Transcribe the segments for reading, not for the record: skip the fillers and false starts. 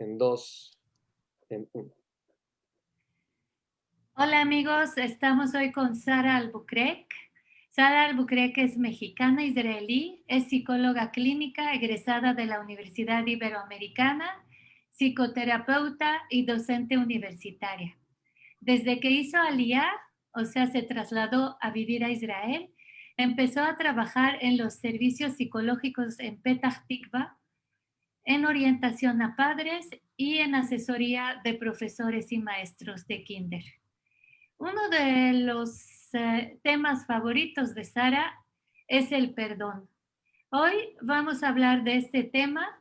en dos, en uno. Hola amigos, estamos hoy con Sara Albuquerque. Sara Albuquerque es mexicana israelí, es psicóloga clínica egresada de la Universidad Iberoamericana, psicoterapeuta y docente universitaria. Desde que hizo Aliyah, o sea, se trasladó a vivir a Israel, empezó a trabajar en los servicios psicológicos en Petah Tikva, en orientación a padres y en asesoría de profesores y maestros de kinder. Uno de los temas favoritos de Sara es el perdón. Hoy vamos a hablar de este tema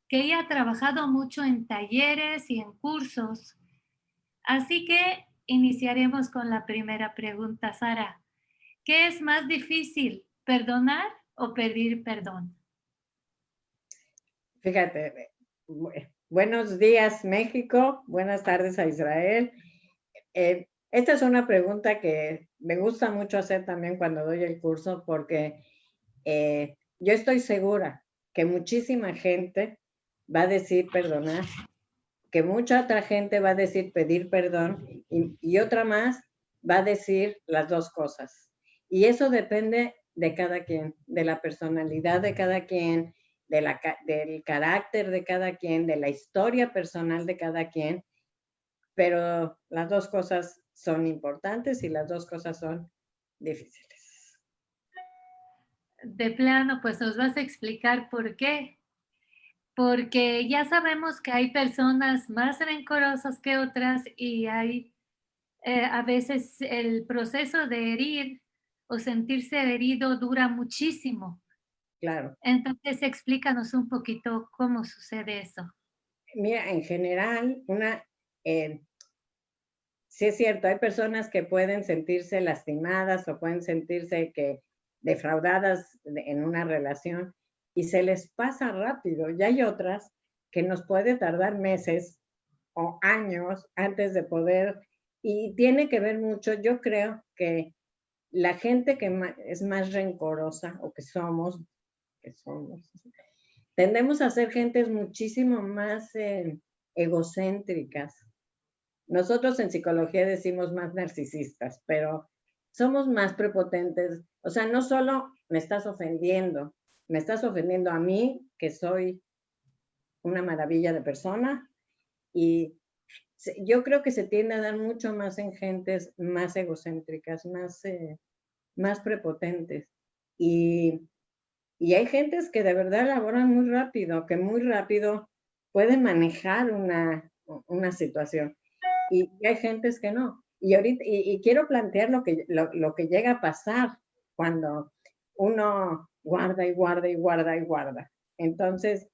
que ella ha trabajado mucho en talleres y en cursos. Así que iniciaremos con la primera pregunta, Sara. ¿Qué es más difícil, perdonar o pedir perdón? Fíjate, buenos días México, buenas tardes a Israel. Esta es una pregunta que me gusta mucho hacer también cuando doy el curso porque yo estoy segura que muchísima gente va a decir perdonar, que mucha otra gente va a decir pedir perdón y otra más va a decir las dos cosas. Y eso depende de cada quien, de la personalidad de cada quien, del carácter de cada quien, de la historia personal de cada quien, pero las dos cosas son importantes y las dos cosas son difíciles. De plano, pues nos vas a explicar por qué. Porque ya sabemos que hay personas más rencorosas que otras y hay a veces el proceso de herir o sentirse herido dura muchísimo. Claro. Entonces, explícanos un poquito cómo sucede eso. Mira, en general, sí es cierto, hay personas que pueden sentirse lastimadas o pueden sentirse que defraudadas en una relación y se les pasa rápido. Y hay otras que nos puede tardar meses o años antes de poder, y tiene que ver mucho, yo creo que la gente que es más rencorosa o que somos, tendemos a ser gentes muchísimo más egocéntricas. Nosotros en psicología decimos más narcisistas, pero somos más prepotentes. O sea, no solo me estás ofendiendo a mí, que soy una maravilla de persona, y yo creo que se tiende a dar mucho más en gentes más egocéntricas, más prepotentes. Y, y hay gentes que de verdad elaboran muy rápido, que muy rápido pueden manejar una situación. Y hay gentes que no. Y ahorita, quiero plantear lo que llega a pasar cuando uno guarda y guarda y guarda y guarda. Entonces,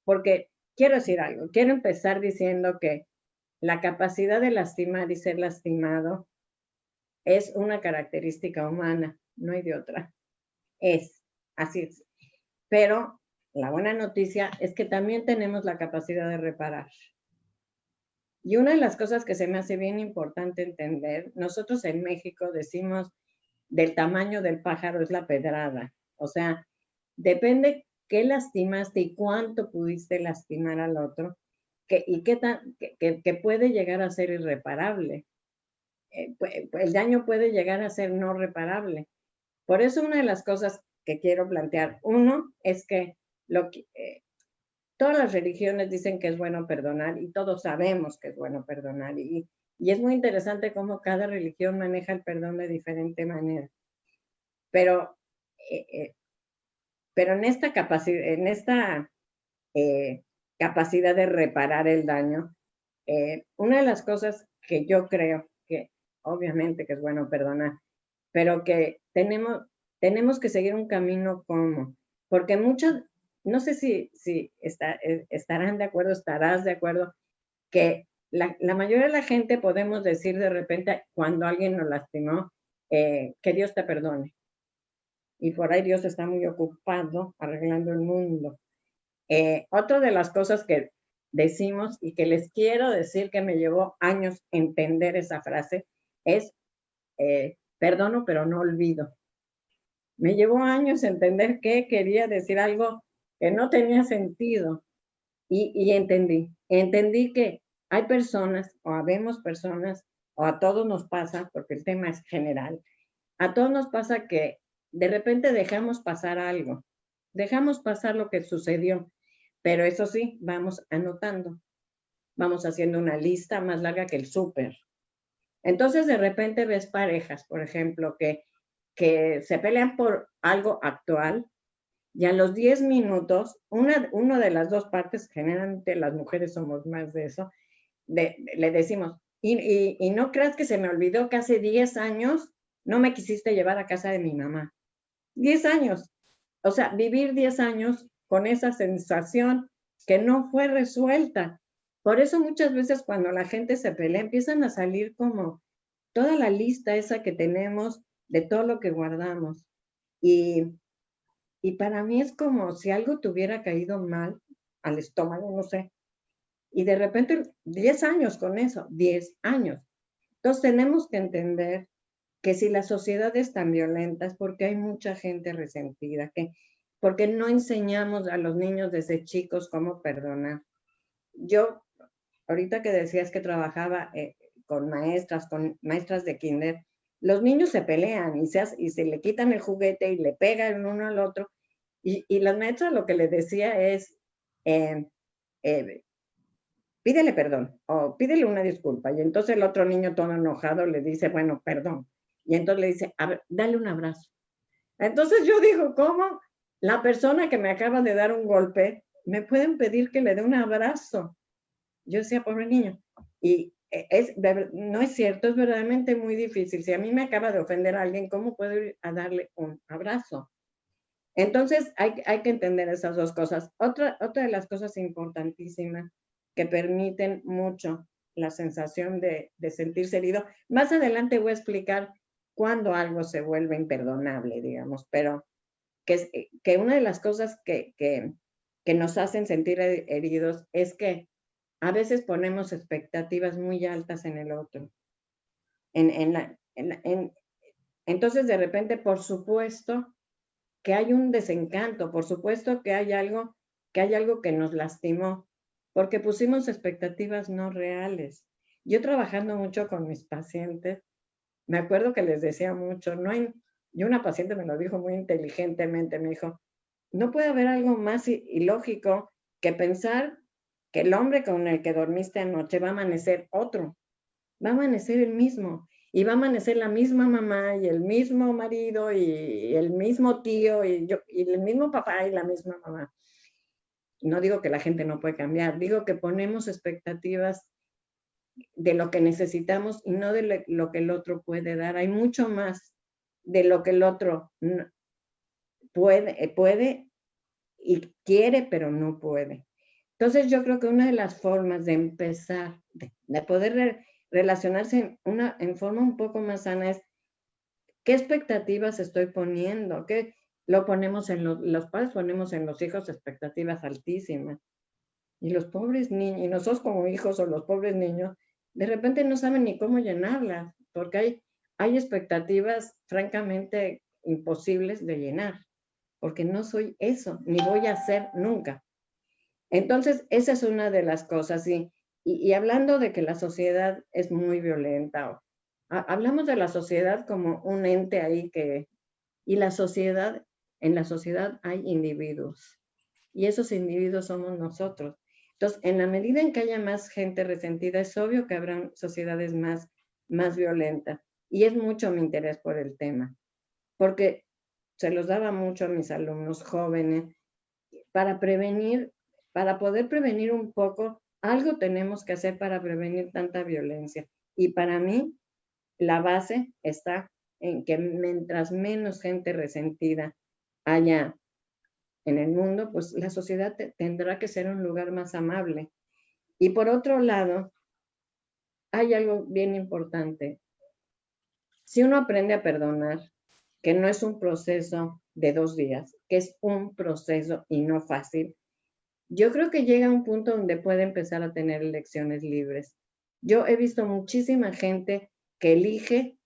porque quiero decir algo, quiero empezar diciendo que la capacidad de lastimar y ser lastimado es una característica humana, no hay de otra. Así es. Pero la buena noticia es que también tenemos la capacidad de reparar. Y una de las cosas que se me hace bien importante entender, nosotros en México decimos del tamaño del pájaro es la pedrada. O sea, depende qué lastimaste y cuánto pudiste lastimar al otro, y que puede llegar a ser irreparable. El daño puede llegar a ser no reparable. Por eso una de las cosas que quiero plantear, uno, es que todas las religiones dicen que es bueno perdonar y todos sabemos que es bueno perdonar. Y es muy interesante cómo cada religión maneja el perdón de diferente manera. Pero, pero en esta capacidad de reparar el daño, una de las cosas que yo creo que obviamente que es bueno perdonar, pero que tenemos que seguir un camino como, porque muchas, no sé si estarán de acuerdo, estarás de acuerdo, que la mayoría de la gente podemos decir de repente cuando alguien nos lastimó, que Dios te perdone. Y por ahí Dios está muy ocupado arreglando el mundo. Otra de las cosas que decimos y que les quiero decir que me llevó años entender esa frase es, perdono pero no olvido. Me llevó años entender que quería decir algo que no tenía sentido. Y entendí que hay personas, o habemos personas, o a todos nos pasa, porque el tema es general, a todos nos pasa que de repente dejamos pasar algo, dejamos pasar lo que sucedió, pero eso sí, vamos anotando, vamos haciendo una lista más larga que el súper. Entonces de repente ves parejas, por ejemplo, que se pelean por algo actual y a los 10 minutos, una de las dos partes, generalmente las mujeres somos más de eso, le decimos, y no creas que se me olvidó que hace 10 años no me quisiste llevar a casa de mi mamá. 10 años. O sea, vivir 10 años con esa sensación que no fue resuelta. Por eso muchas veces cuando la gente se pelea empiezan a salir como toda la lista esa que tenemos de todo lo que guardamos. Y para mí es como si algo te hubiera caído mal al estómago, no sé. Y de repente 10 años con eso, 10 años. Entonces tenemos que entender que si la sociedad es tan violenta es porque hay mucha gente resentida, porque no enseñamos a los niños desde chicos cómo perdonar. Yo, ahorita que decías que trabajaba con maestras de kinder, los niños se pelean y se le quitan el juguete y le pegan uno al otro. Y la maestra lo que le decía es, pídele perdón o pídele una disculpa. Y entonces el otro niño todo enojado le dice, bueno, perdón. Y entonces le dice, a ver, dale un abrazo. Entonces yo digo, ¿cómo la persona que me acaba de dar un golpe me pueden pedir que le dé un abrazo? Yo decía, pobre niño. Y no es cierto, es verdaderamente muy difícil. Si a mí me acaba de ofender a alguien, ¿cómo puedo ir a darle un abrazo? Entonces hay que entender esas dos cosas. Otra de las cosas importantísimas que permiten mucho la sensación de sentirse herido. Más adelante voy a explicar cuándo algo se vuelve imperdonable, digamos, pero que una de las cosas que nos hacen sentir heridos es que a veces ponemos expectativas muy altas en el otro. Entonces, de repente, por supuesto que hay un desencanto, por supuesto que hay algo que nos lastimó, porque pusimos expectativas no reales. Yo trabajando mucho con mis pacientes, me acuerdo que les decía mucho, y una paciente me lo dijo muy inteligentemente, me dijo, no puede haber algo más ilógico que pensar que el hombre con el que dormiste anoche va a amanecer otro, va a amanecer el mismo, y va a amanecer la misma mamá y el mismo marido y el mismo tío y el mismo papá y la misma mamá. No digo que la gente no puede cambiar, digo que ponemos expectativas de lo que necesitamos y no de lo que el otro puede dar. Hay mucho más de lo que el otro puede y quiere, pero no puede. Entonces yo creo que una de las formas de empezar, de poder relacionarse en forma un poco más sana es qué expectativas estoy poniendo, qué lo ponemos los padres ponemos en los hijos expectativas altísimas. Y los pobres niños, y nosotros como hijos o los pobres niños, de repente no saben ni cómo llenarlas, porque hay expectativas francamente imposibles de llenar, porque no soy eso, ni voy a ser nunca. Entonces, esa es una de las cosas. Y hablando de que la sociedad es muy violenta, hablamos de la sociedad como un ente ahí y en la sociedad hay individuos, y esos individuos somos nosotros. Entonces, en la medida en que haya más gente resentida, es obvio que habrán sociedades más violentas. Y es mucho mi interés por el tema, porque se los daba mucho a mis alumnos jóvenes. Para poder prevenir un poco, algo tenemos que hacer para prevenir tanta violencia. Y para mí, la base está en que mientras menos gente resentida haya en el mundo, pues la sociedad tendrá que ser un lugar más amable. Y por otro lado, hay algo bien importante. Si uno aprende a perdonar, que no es un proceso de 2 días, que es un proceso y no fácil, yo creo que llega a un punto donde puede empezar a tener elecciones libres. Yo he visto muchísima gente que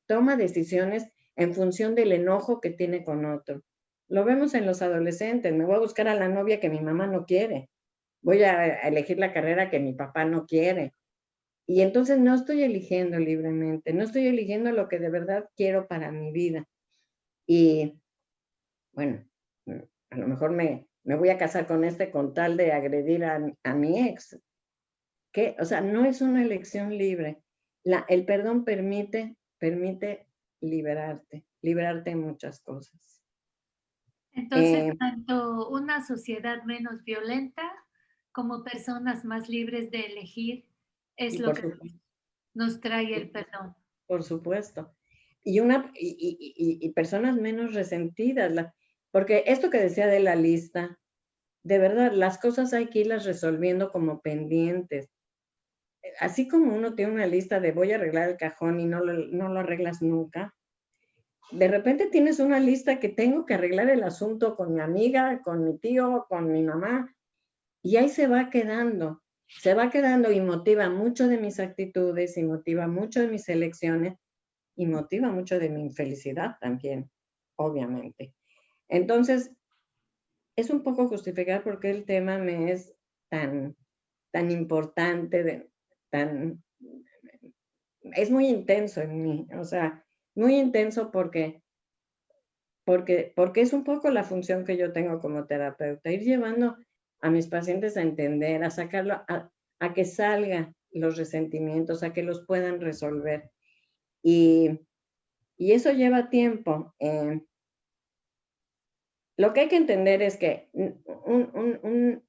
toma decisiones en función del enojo que tiene con otro. Lo vemos en los adolescentes. Me voy a buscar a la novia que mi mamá no quiere. Voy a elegir la carrera que mi papá no quiere. Y entonces no estoy eligiendo libremente, no estoy eligiendo lo que de verdad quiero para mi vida. Y bueno, a lo mejor me voy a casar con tal de agredir a mi ex. ¿Qué? O sea, no es una elección libre. El perdón permite liberarte en muchas cosas. Entonces, tanto una sociedad menos violenta como personas más libres de elegir es Y lo por que supuesto, nos trae el perdón. por supuesto. Y personas menos resentidas. Porque esto que decía de la lista, de verdad, las cosas hay que irlas resolviendo como pendientes. Así como uno tiene una lista de voy a arreglar el cajón y no lo arreglas nunca, de repente tienes una lista que tengo que arreglar el asunto con mi amiga, con mi tío, con mi mamá, y ahí se va quedando y motiva mucho de mis actitudes y motiva mucho de mis elecciones y motiva mucho de mi infelicidad también, obviamente. Entonces, es un poco justificar por qué el tema me es tan importante, es muy intenso en mí, o sea, muy intenso porque es un poco la función que yo tengo como terapeuta, ir llevando a mis pacientes a entender, a sacarlo, a que salgan los resentimientos, a que los puedan resolver. Y eso lleva tiempo. Lo que hay que entender es que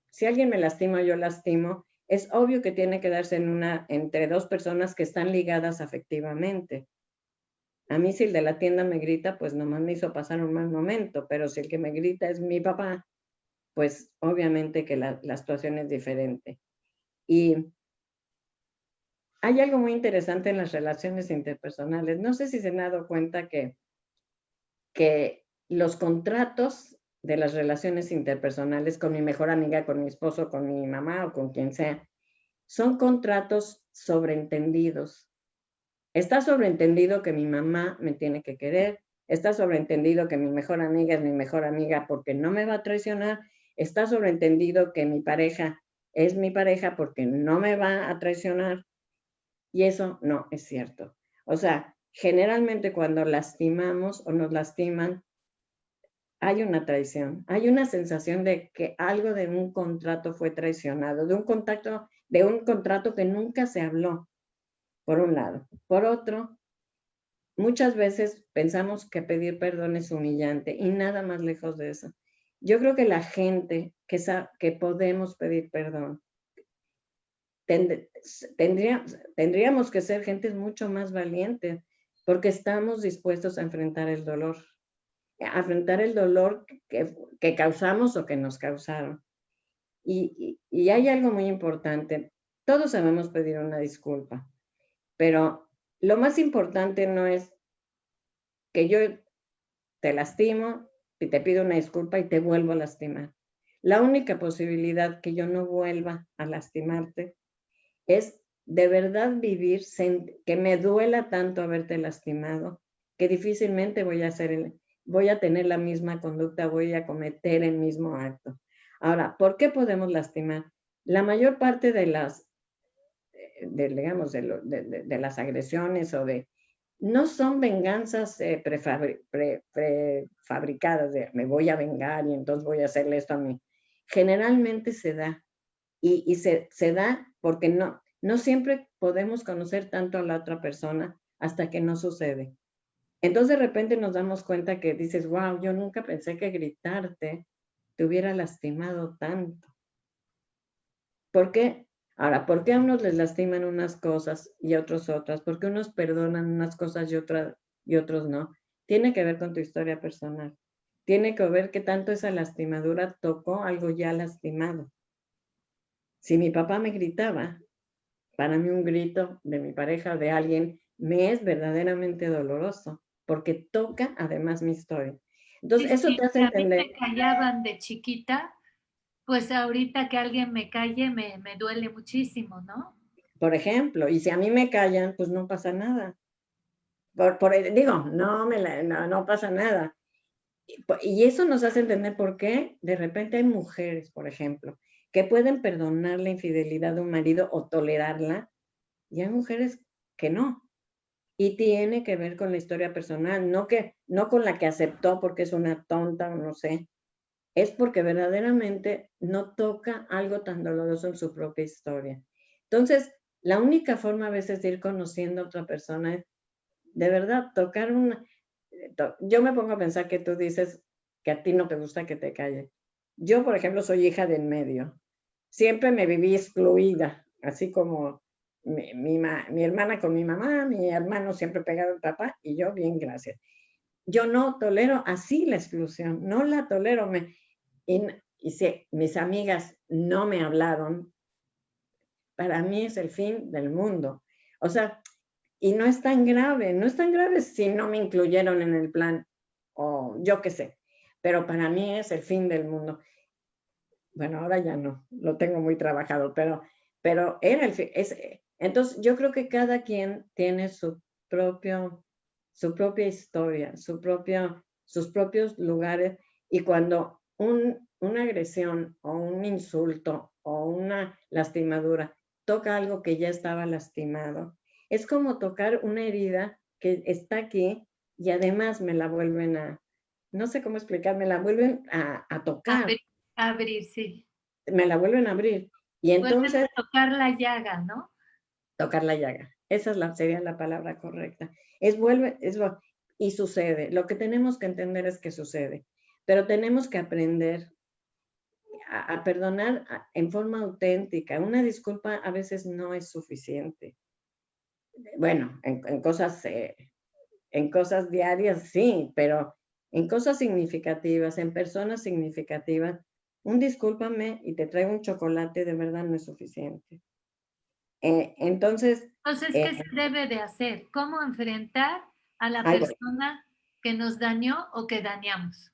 si alguien me lastima o yo lastimo, es obvio que tiene que darse entre dos personas que están ligadas afectivamente. A mí si el de la tienda me grita, pues nomás me hizo pasar un mal momento, pero si el que me grita es mi papá, pues obviamente que la situación es diferente. Y hay algo muy interesante en las relaciones interpersonales. No sé si se han dado cuenta que los contratos de las relaciones interpersonales con mi mejor amiga, con mi esposo, con mi mamá o con quien sea, son contratos sobreentendidos. Está sobreentendido que mi mamá me tiene que querer, está sobreentendido que mi mejor amiga es mi mejor amiga porque no me va a traicionar, está sobreentendido que mi pareja es mi pareja porque no me va a traicionar, y eso no es cierto. O sea, generalmente cuando lastimamos o nos lastiman, hay una traición, hay una sensación de que algo de un contrato fue traicionado, de un contrato que nunca se habló, por un lado. Por otro, muchas veces pensamos que pedir perdón es humillante y nada más lejos de eso. Yo creo que la gente que podemos pedir perdón, tendríamos que ser gentes mucho más valientes porque estamos dispuestos a enfrentar el dolor que causamos o que nos causaron. Y hay algo muy importante. Todos sabemos pedir una disculpa, pero lo más importante no es que yo te lastimo y te pido una disculpa y te vuelvo a lastimar. La única posibilidad que yo no vuelva a lastimarte es de verdad vivir que me duela tanto haberte lastimado, que difícilmente voy a tener la misma conducta, voy a cometer el mismo acto. Ahora, ¿por qué podemos lastimar? La mayor parte de las agresiones no son venganzas prefabricadas de me voy a vengar y entonces voy a hacerle esto a mí. Generalmente se da y se da porque no siempre podemos conocer tanto a la otra persona hasta que no sucede. Entonces de repente nos damos cuenta que dices, wow, yo nunca pensé que gritarte te hubiera lastimado tanto. ¿Por qué? Ahora, ¿por qué a unos les lastiman unas cosas y a otros otras? ¿Por qué unos perdonan unas cosas y otros no? Tiene que ver con tu historia personal. Tiene que ver qué tanto esa lastimadura tocó algo ya lastimado. Si mi papá me gritaba, para mí un grito de mi pareja o de alguien me es verdaderamente doloroso, porque toca además mi historia. Entonces, eso te hace Si a mí entender. me callaban de chiquita, pues ahorita que alguien me calle me duele muchísimo, ¿no? Por ejemplo, y si a mí me callan, pues no pasa nada. Digo, no pasa nada. Y eso nos hace entender por qué de repente hay mujeres, por ejemplo, que pueden perdonar la infidelidad de un marido o tolerarla, y hay mujeres que no. Y tiene que ver con la historia personal, no con la que aceptó porque es una tonta o no sé. Es porque verdaderamente no toca algo tan doloroso en su propia historia. Entonces, la única forma a veces de ir conociendo a otra persona es, de verdad, tocar una... Yo me pongo a pensar que tú dices que a ti no te gusta que te callen. Yo, por ejemplo, soy hija de en medio. Siempre me viví excluida, así como mi hermana con mi mamá, mi hermano siempre pegado al papá y yo bien, gracias. Yo no tolero así la exclusión, no la tolero. Y si mis amigas no me hablaron, para mí es el fin del mundo. O sea, y no es tan grave, no es tan grave si no me incluyeron en el plan, o yo qué sé, pero para mí es el fin del mundo. Bueno, ahora ya no, lo tengo muy trabajado, pero era el fin. Entonces, yo creo que cada quien tiene su propia historia, sus propios lugares, y cuando una agresión o un insulto o una lastimadura toca algo que ya estaba lastimado, es como tocar una herida que está aquí y además me la vuelven no sé cómo explicar, me la vuelven a tocar, Abrir, sí. me la vuelven a abrir. Y Vuelven entonces, a tocar la llaga, ¿no? tocar la llaga. Esa sería la palabra correcta. Y sucede. Lo que tenemos que entender es que sucede. Pero tenemos que aprender a perdonar en forma auténtica. Una disculpa a veces no es suficiente. Bueno, en cosas diarias sí, pero en cosas significativas, en personas significativas, un discúlpame y te traigo un chocolate de verdad no es suficiente. Entonces, Entonces, ¿qué se debe de hacer? ¿Cómo enfrentar a la ahí voy. persona que nos dañó o que dañamos?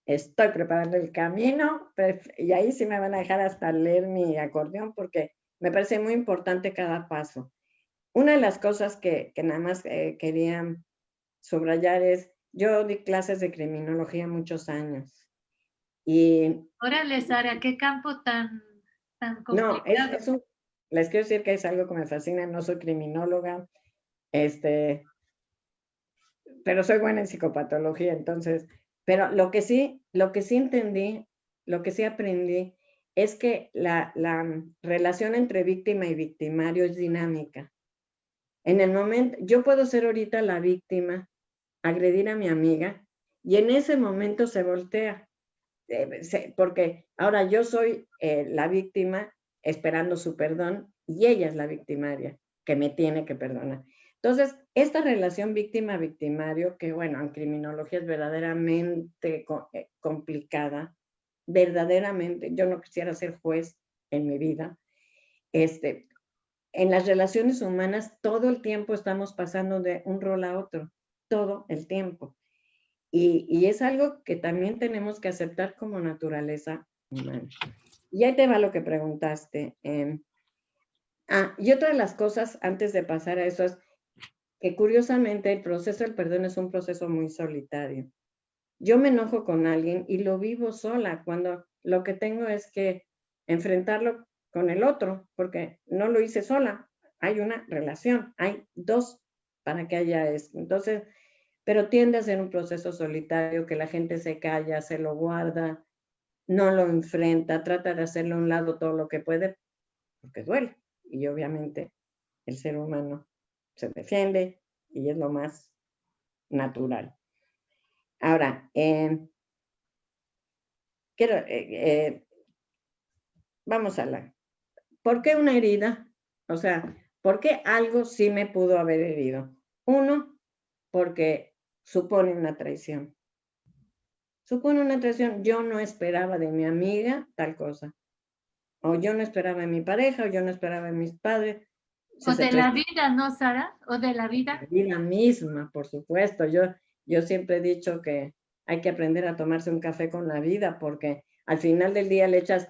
Estoy preparando el camino y ahí sí me van a dejar hasta leer mi acordeón porque me parece muy importante cada paso. Una de las cosas que nada más quería subrayar es, yo di clases de criminología muchos años y Órale, Sara, qué campo tan no, complicado. les quiero decir que es algo que me fascina, no soy criminóloga, pero soy buena en psicopatología, entonces, pero lo que sí entendí, lo que sí aprendí, es que la relación entre víctima y victimario es dinámica. En el momento, yo puedo ser ahorita la víctima, agredir a mi amiga, y en ese momento se voltea, porque ahora yo soy la víctima esperando su perdón, y ella es la victimaria que me tiene que perdonar. Entonces, esta relación víctima-victimario, que bueno, en criminología es verdaderamente complicada, verdaderamente, yo no quisiera ser juez en mi vida, en las relaciones humanas todo el tiempo estamos pasando de un rol a otro, todo el tiempo. Y es algo que también tenemos que aceptar como naturaleza humana. Y ahí te va lo que preguntaste. Y otra de las cosas, antes de pasar a eso, es que curiosamente el proceso del perdón es un proceso muy solitario. Yo me enojo con alguien y lo vivo sola, cuando lo que tengo es que enfrentarlo con el otro, porque no lo hice sola. Hay una relación, hay dos para que haya esto. Entonces, pero tiende a ser un proceso solitario que la gente se calla, se lo guarda, no lo enfrenta, trata de hacerle a un lado todo lo que puede, porque duele. Y obviamente el ser humano se defiende y es lo más natural. Ahora, vamos a la... ¿Por qué una herida? O sea, ¿por qué algo sí me pudo haber herido? Uno, porque supone una traición. Supone una traición. Yo no esperaba de mi amiga tal cosa. O yo no esperaba de mi pareja, o yo no esperaba de mis padres. O de la vida, ¿no, Sara? O de la vida. La vida misma, por supuesto. Yo siempre he dicho que hay que aprender a tomarse un café con la vida, porque al final del día le echas,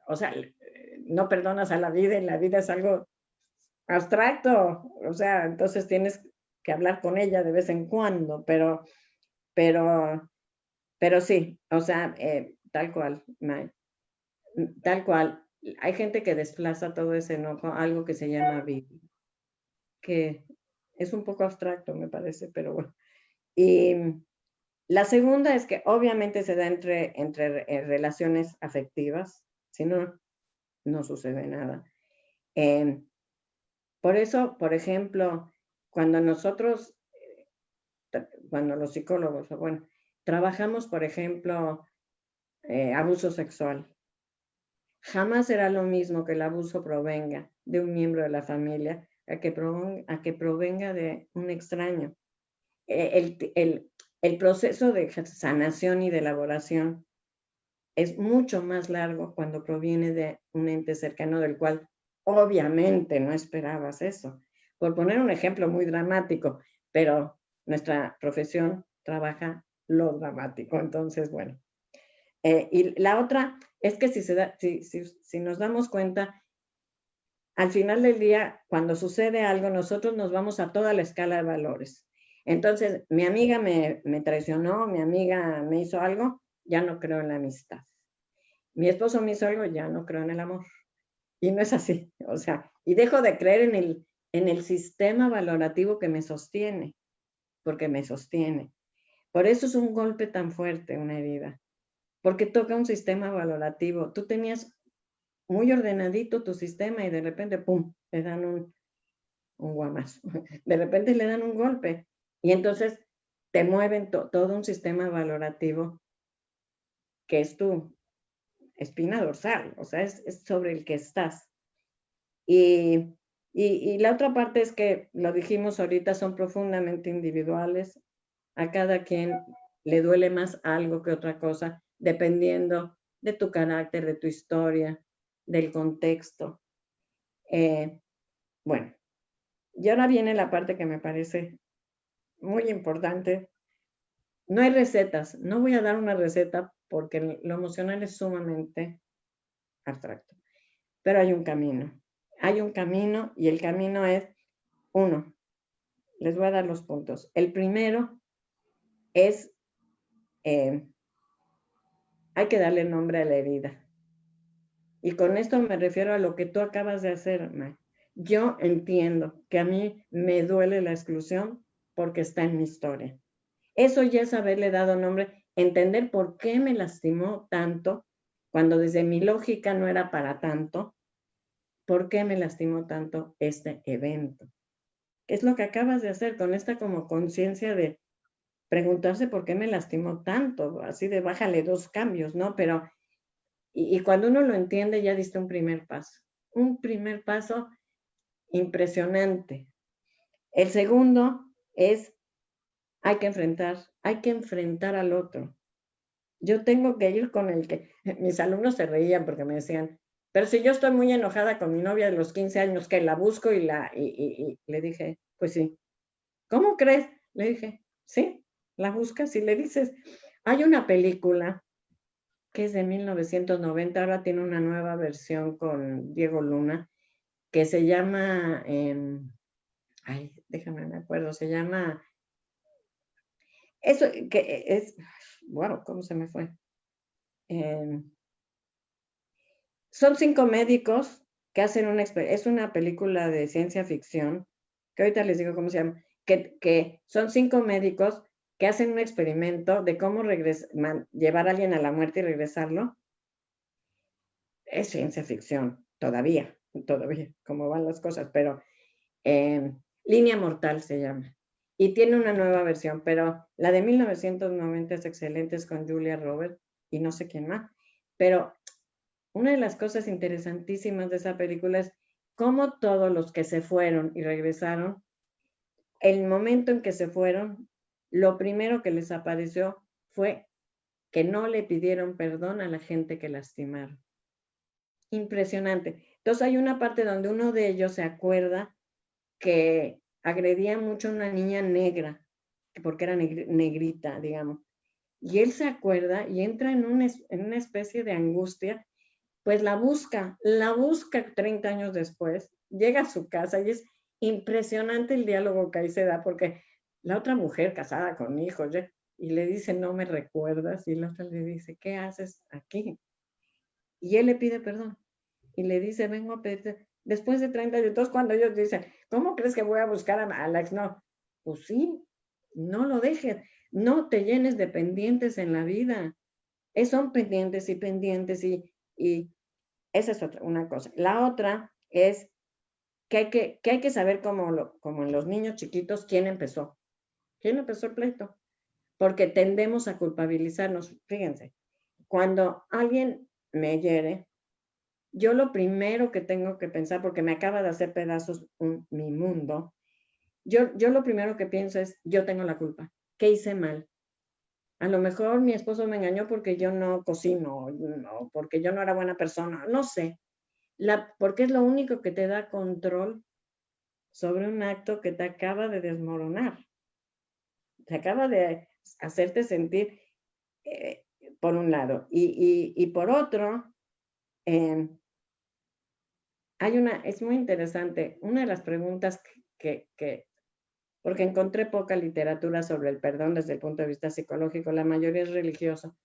o sea, no perdonas a la vida y la vida es algo abstracto, o sea, entonces tienes que hablar con ella de vez en cuando, pero pero sí, o sea, tal cual, tal cual. Hay gente que desplaza todo ese enojo a algo que se llama vida, que es un poco abstracto, me parece, pero bueno. Y la segunda es que obviamente se da entre relaciones afectivas, si no, no sucede nada. Por eso, por ejemplo, cuando nosotros, cuando los psicólogos, bueno, trabajamos, por ejemplo, abuso sexual, jamás será lo mismo que el abuso provenga de un miembro de la familia a que provenga de un extraño. El proceso de sanación y de elaboración es mucho más largo cuando proviene de un ente cercano del cual obviamente no esperabas eso. Por poner un ejemplo muy dramático, pero nuestra profesión trabaja lo dramático, entonces bueno. Y la otra es que si nos damos cuenta, al final del día, cuando sucede algo, nosotros nos vamos a toda la escala de valores. Entonces, mi amiga me traicionó, mi amiga me hizo algo, ya no creo en la amistad. Mi esposo me hizo algo, ya no creo en el amor. Y no es así, o sea, y dejo de creer en el sistema valorativo que me sostiene, porque me sostiene. Por eso es un golpe tan fuerte, una herida, porque toca un sistema valorativo. Tú tenías muy ordenadito tu sistema y de repente, ¡pum!, le dan un guamazo. De repente le dan un golpe y entonces te mueven todo un sistema valorativo que es tu espina dorsal, o sea, es sobre el que estás. Y la otra parte es que, lo dijimos ahorita, son profundamente individuales. A cada quien le duele más algo que otra cosa, dependiendo de tu carácter, de tu historia, del contexto. Bueno, y ahora viene la parte que me parece muy importante. No hay recetas. No voy a dar una receta porque lo emocional es sumamente abstracto. Pero hay un camino. Hay un camino y el camino es, uno, les voy a dar los puntos. El primero es, hay que darle nombre a la herida. Y con esto me refiero a lo que tú acabas de hacer, May. Yo entiendo que a mí me duele la exclusión porque está en mi historia. Eso ya es haberle dado nombre, entender por qué me lastimó tanto, cuando desde mi lógica no era para tanto, por qué me lastimó tanto este evento. Es lo que acabas de hacer con esta como conciencia de preguntarse por qué me lastimó tanto, así de bájale 2 cambios, ¿no? Pero, y cuando uno lo entiende, ya diste un primer paso impresionante. El segundo es, hay que enfrentar al otro. Yo tengo que ir con el que, mis alumnos se reían porque me decían, pero si yo estoy muy enojada con mi novia de los 15 años, que la busco y le dije, pues sí. ¿Cómo crees? Le dije, sí, la buscas y le dices. Hay una película que es de 1990, ahora tiene una nueva versión con Diego Luna, que se llama, déjame me acuerdo, se llama, eso que es, wow, ¿cómo se me fue? Son 5 médicos que hacen es una película de ciencia ficción, que ahorita les digo cómo se llama, que son 5 médicos que hacen un experimento de cómo llevar a alguien a la muerte y regresarlo. Es ciencia ficción, todavía, cómo van las cosas, pero Línea Mortal se llama. Y tiene una nueva versión, pero la de 1990 es excelente, es con Julia Roberts y no sé quién más. Pero una de las cosas interesantísimas de esa película es cómo todos los que se fueron y regresaron, el momento en que se fueron, lo primero que les apareció fue que no le pidieron perdón a la gente que lastimaron. Impresionante. Entonces hay una parte donde uno de ellos se acuerda que agredía mucho a una niña negra, porque era negrita, digamos. Y él se acuerda y entra en una especie de angustia, pues la busca 30 años después, llega a su casa y es impresionante el diálogo que ahí se da, porque la otra mujer casada con hijos, Y le dice, no me recuerdas. Y la otra le dice, ¿qué haces aquí? Y él le pide perdón. Y le dice, vengo a pedirte. Después de 30 años, entonces cuando ellos dicen, ¿cómo crees que voy a buscar a la ex? No, pues sí, no lo dejes. No te llenes de pendientes en la vida. Son pendientes y pendientes y esa es una cosa. La otra es que hay que saber como en los niños chiquitos, quién empezó. ¿Quién empezó el pleito? Porque tendemos a culpabilizarnos. Fíjense, cuando alguien me hiere, yo lo primero que tengo que pensar, porque me acaba de hacer pedazos mi mundo, yo lo primero que pienso es, yo tengo la culpa. ¿Qué hice mal? A lo mejor mi esposo me engañó porque yo no cocino, o porque yo no era buena persona, no sé. Porque es lo único que te da control sobre un acto que te acaba de desmoronar. Te acaba de hacerte sentir, por un lado. Y por otro, es muy interesante, una de las preguntas porque encontré poca literatura sobre el perdón desde el punto de vista psicológico, la mayoría es religiosa.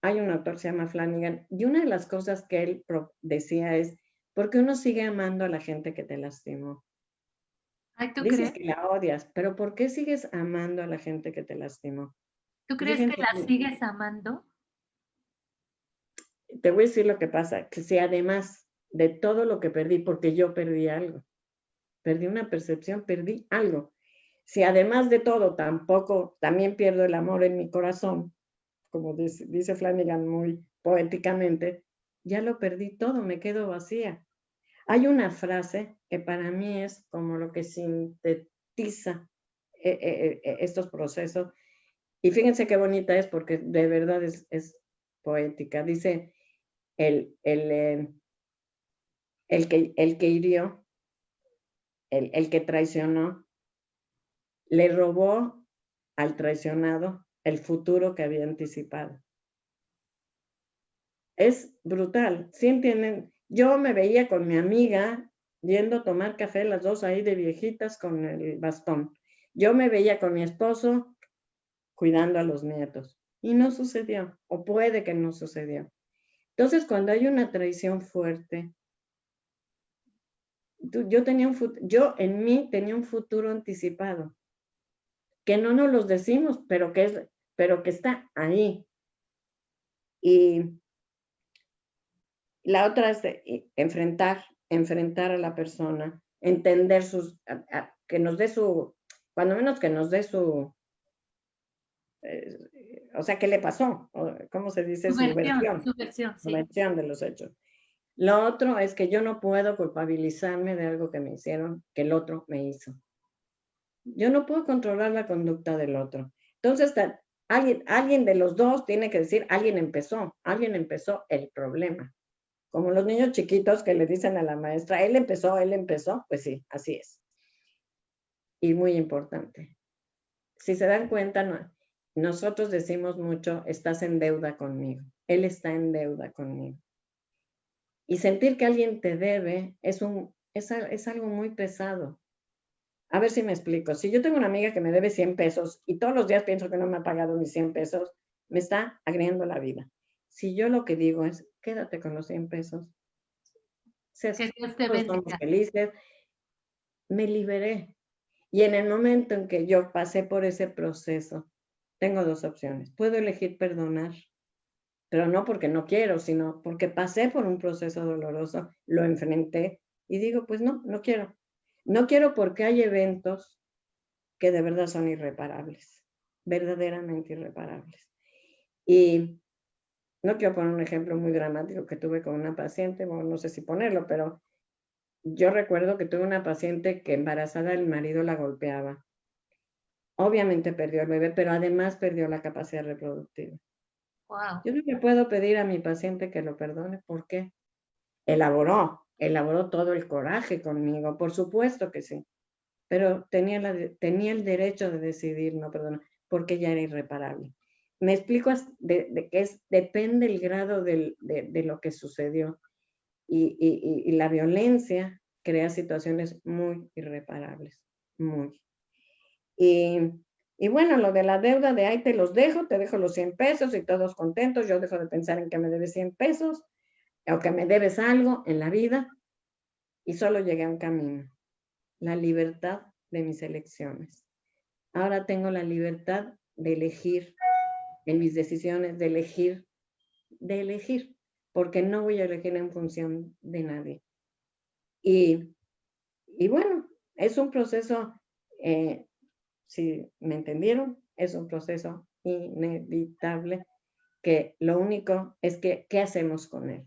Hay un autor que se llama Flanagan, y una de las cosas que él decía es, ¿por qué uno sigue amando a la gente que te lastimó? Ay, ¿tú Dices crees? que la odias, pero ¿por qué sigues amando a la gente que te lastimó? ¿Tú Y crees que fíjense, la sigues amando? te voy a decir lo que pasa, que si además de todo lo que perdí, porque yo perdí algo, perdí una percepción, perdí algo. Si además de todo también pierdo el amor en mi corazón, como dice Flanagan muy poéticamente, ya lo perdí todo, me quedo vacía. Hay una frase que para mí es como lo que sintetiza estos procesos, y fíjense qué bonita es porque de verdad es poética. Dice, el que hirió, el que traicionó, le robó al traicionado el futuro que había anticipado. Es brutal, ¿sí entienden? Yo me veía con mi amiga yendo a tomar café, las dos ahí de viejitas con el bastón. Yo me veía con mi esposo cuidando a los nietos. Y no sucedió, o puede que no sucedió. Entonces, cuando hay una traición fuerte, yo en mí tenía un futuro anticipado, que no nos los decimos, pero que está ahí. Y la otra es enfrentar a la persona, entender que nos dé cuando menos que nos dé o sea, ¿qué le pasó? ¿Cómo se dice? Su versión, Su versión, su sí. versión de los hechos. Lo otro es que yo no puedo culpabilizarme de algo que me hicieron, que el otro me hizo. Yo no puedo controlar la conducta del otro. Entonces, alguien de los dos tiene que decir, alguien empezó el problema. Como los niños chiquitos que le dicen a la maestra, él empezó, pues sí, así es. Y muy importante. Si se dan cuenta, nosotros decimos mucho, estás en deuda conmigo. Él está en deuda conmigo. Y sentir que alguien te debe es algo muy pesado. A ver si me explico. Si yo tengo una amiga que me debe 100 pesos y todos los días pienso que no me ha pagado mis 100 pesos, me está agriendo la vida. Si yo lo que digo es, quédate con los 100 pesos, Que Dios te todos somos bendiga. felices, me liberé. Y en el momento en que yo pasé por ese proceso, tengo dos opciones. Puedo elegir perdonar, pero no porque no quiero, sino porque pasé por un proceso doloroso, lo enfrenté y digo, pues no quiero. No quiero porque hay eventos que de verdad son irreparables, verdaderamente irreparables. Y no quiero poner un ejemplo muy dramático que tuve con una paciente, bueno, no sé si ponerlo, pero yo recuerdo que tuve una paciente que embarazada el marido la golpeaba. Obviamente perdió el bebé, pero además perdió la capacidad reproductiva. Wow. Yo no le puedo pedir a mi paciente que lo perdone. ¿Por qué? Elaboró todo el coraje conmigo, por supuesto que sí, pero tenía el derecho de decidir no perdonar, porque ya era irreparable. Me explico de que depende el grado de lo que sucedió, y la violencia crea situaciones muy irreparables, muy. Y Y bueno, lo de la deuda de ahí te los dejo, te dejo los 100 pesos y todos contentos. Yo dejo de pensar en que me debes 100 pesos o que me debes algo en la vida y solo llegué a un camino, la libertad de mis elecciones. Ahora tengo la libertad de elegir en mis decisiones, de elegir, porque no voy a elegir en función de nadie. Y bueno, es un proceso, si me entendieron, es un proceso inevitable que lo único es que, ¿qué hacemos con él?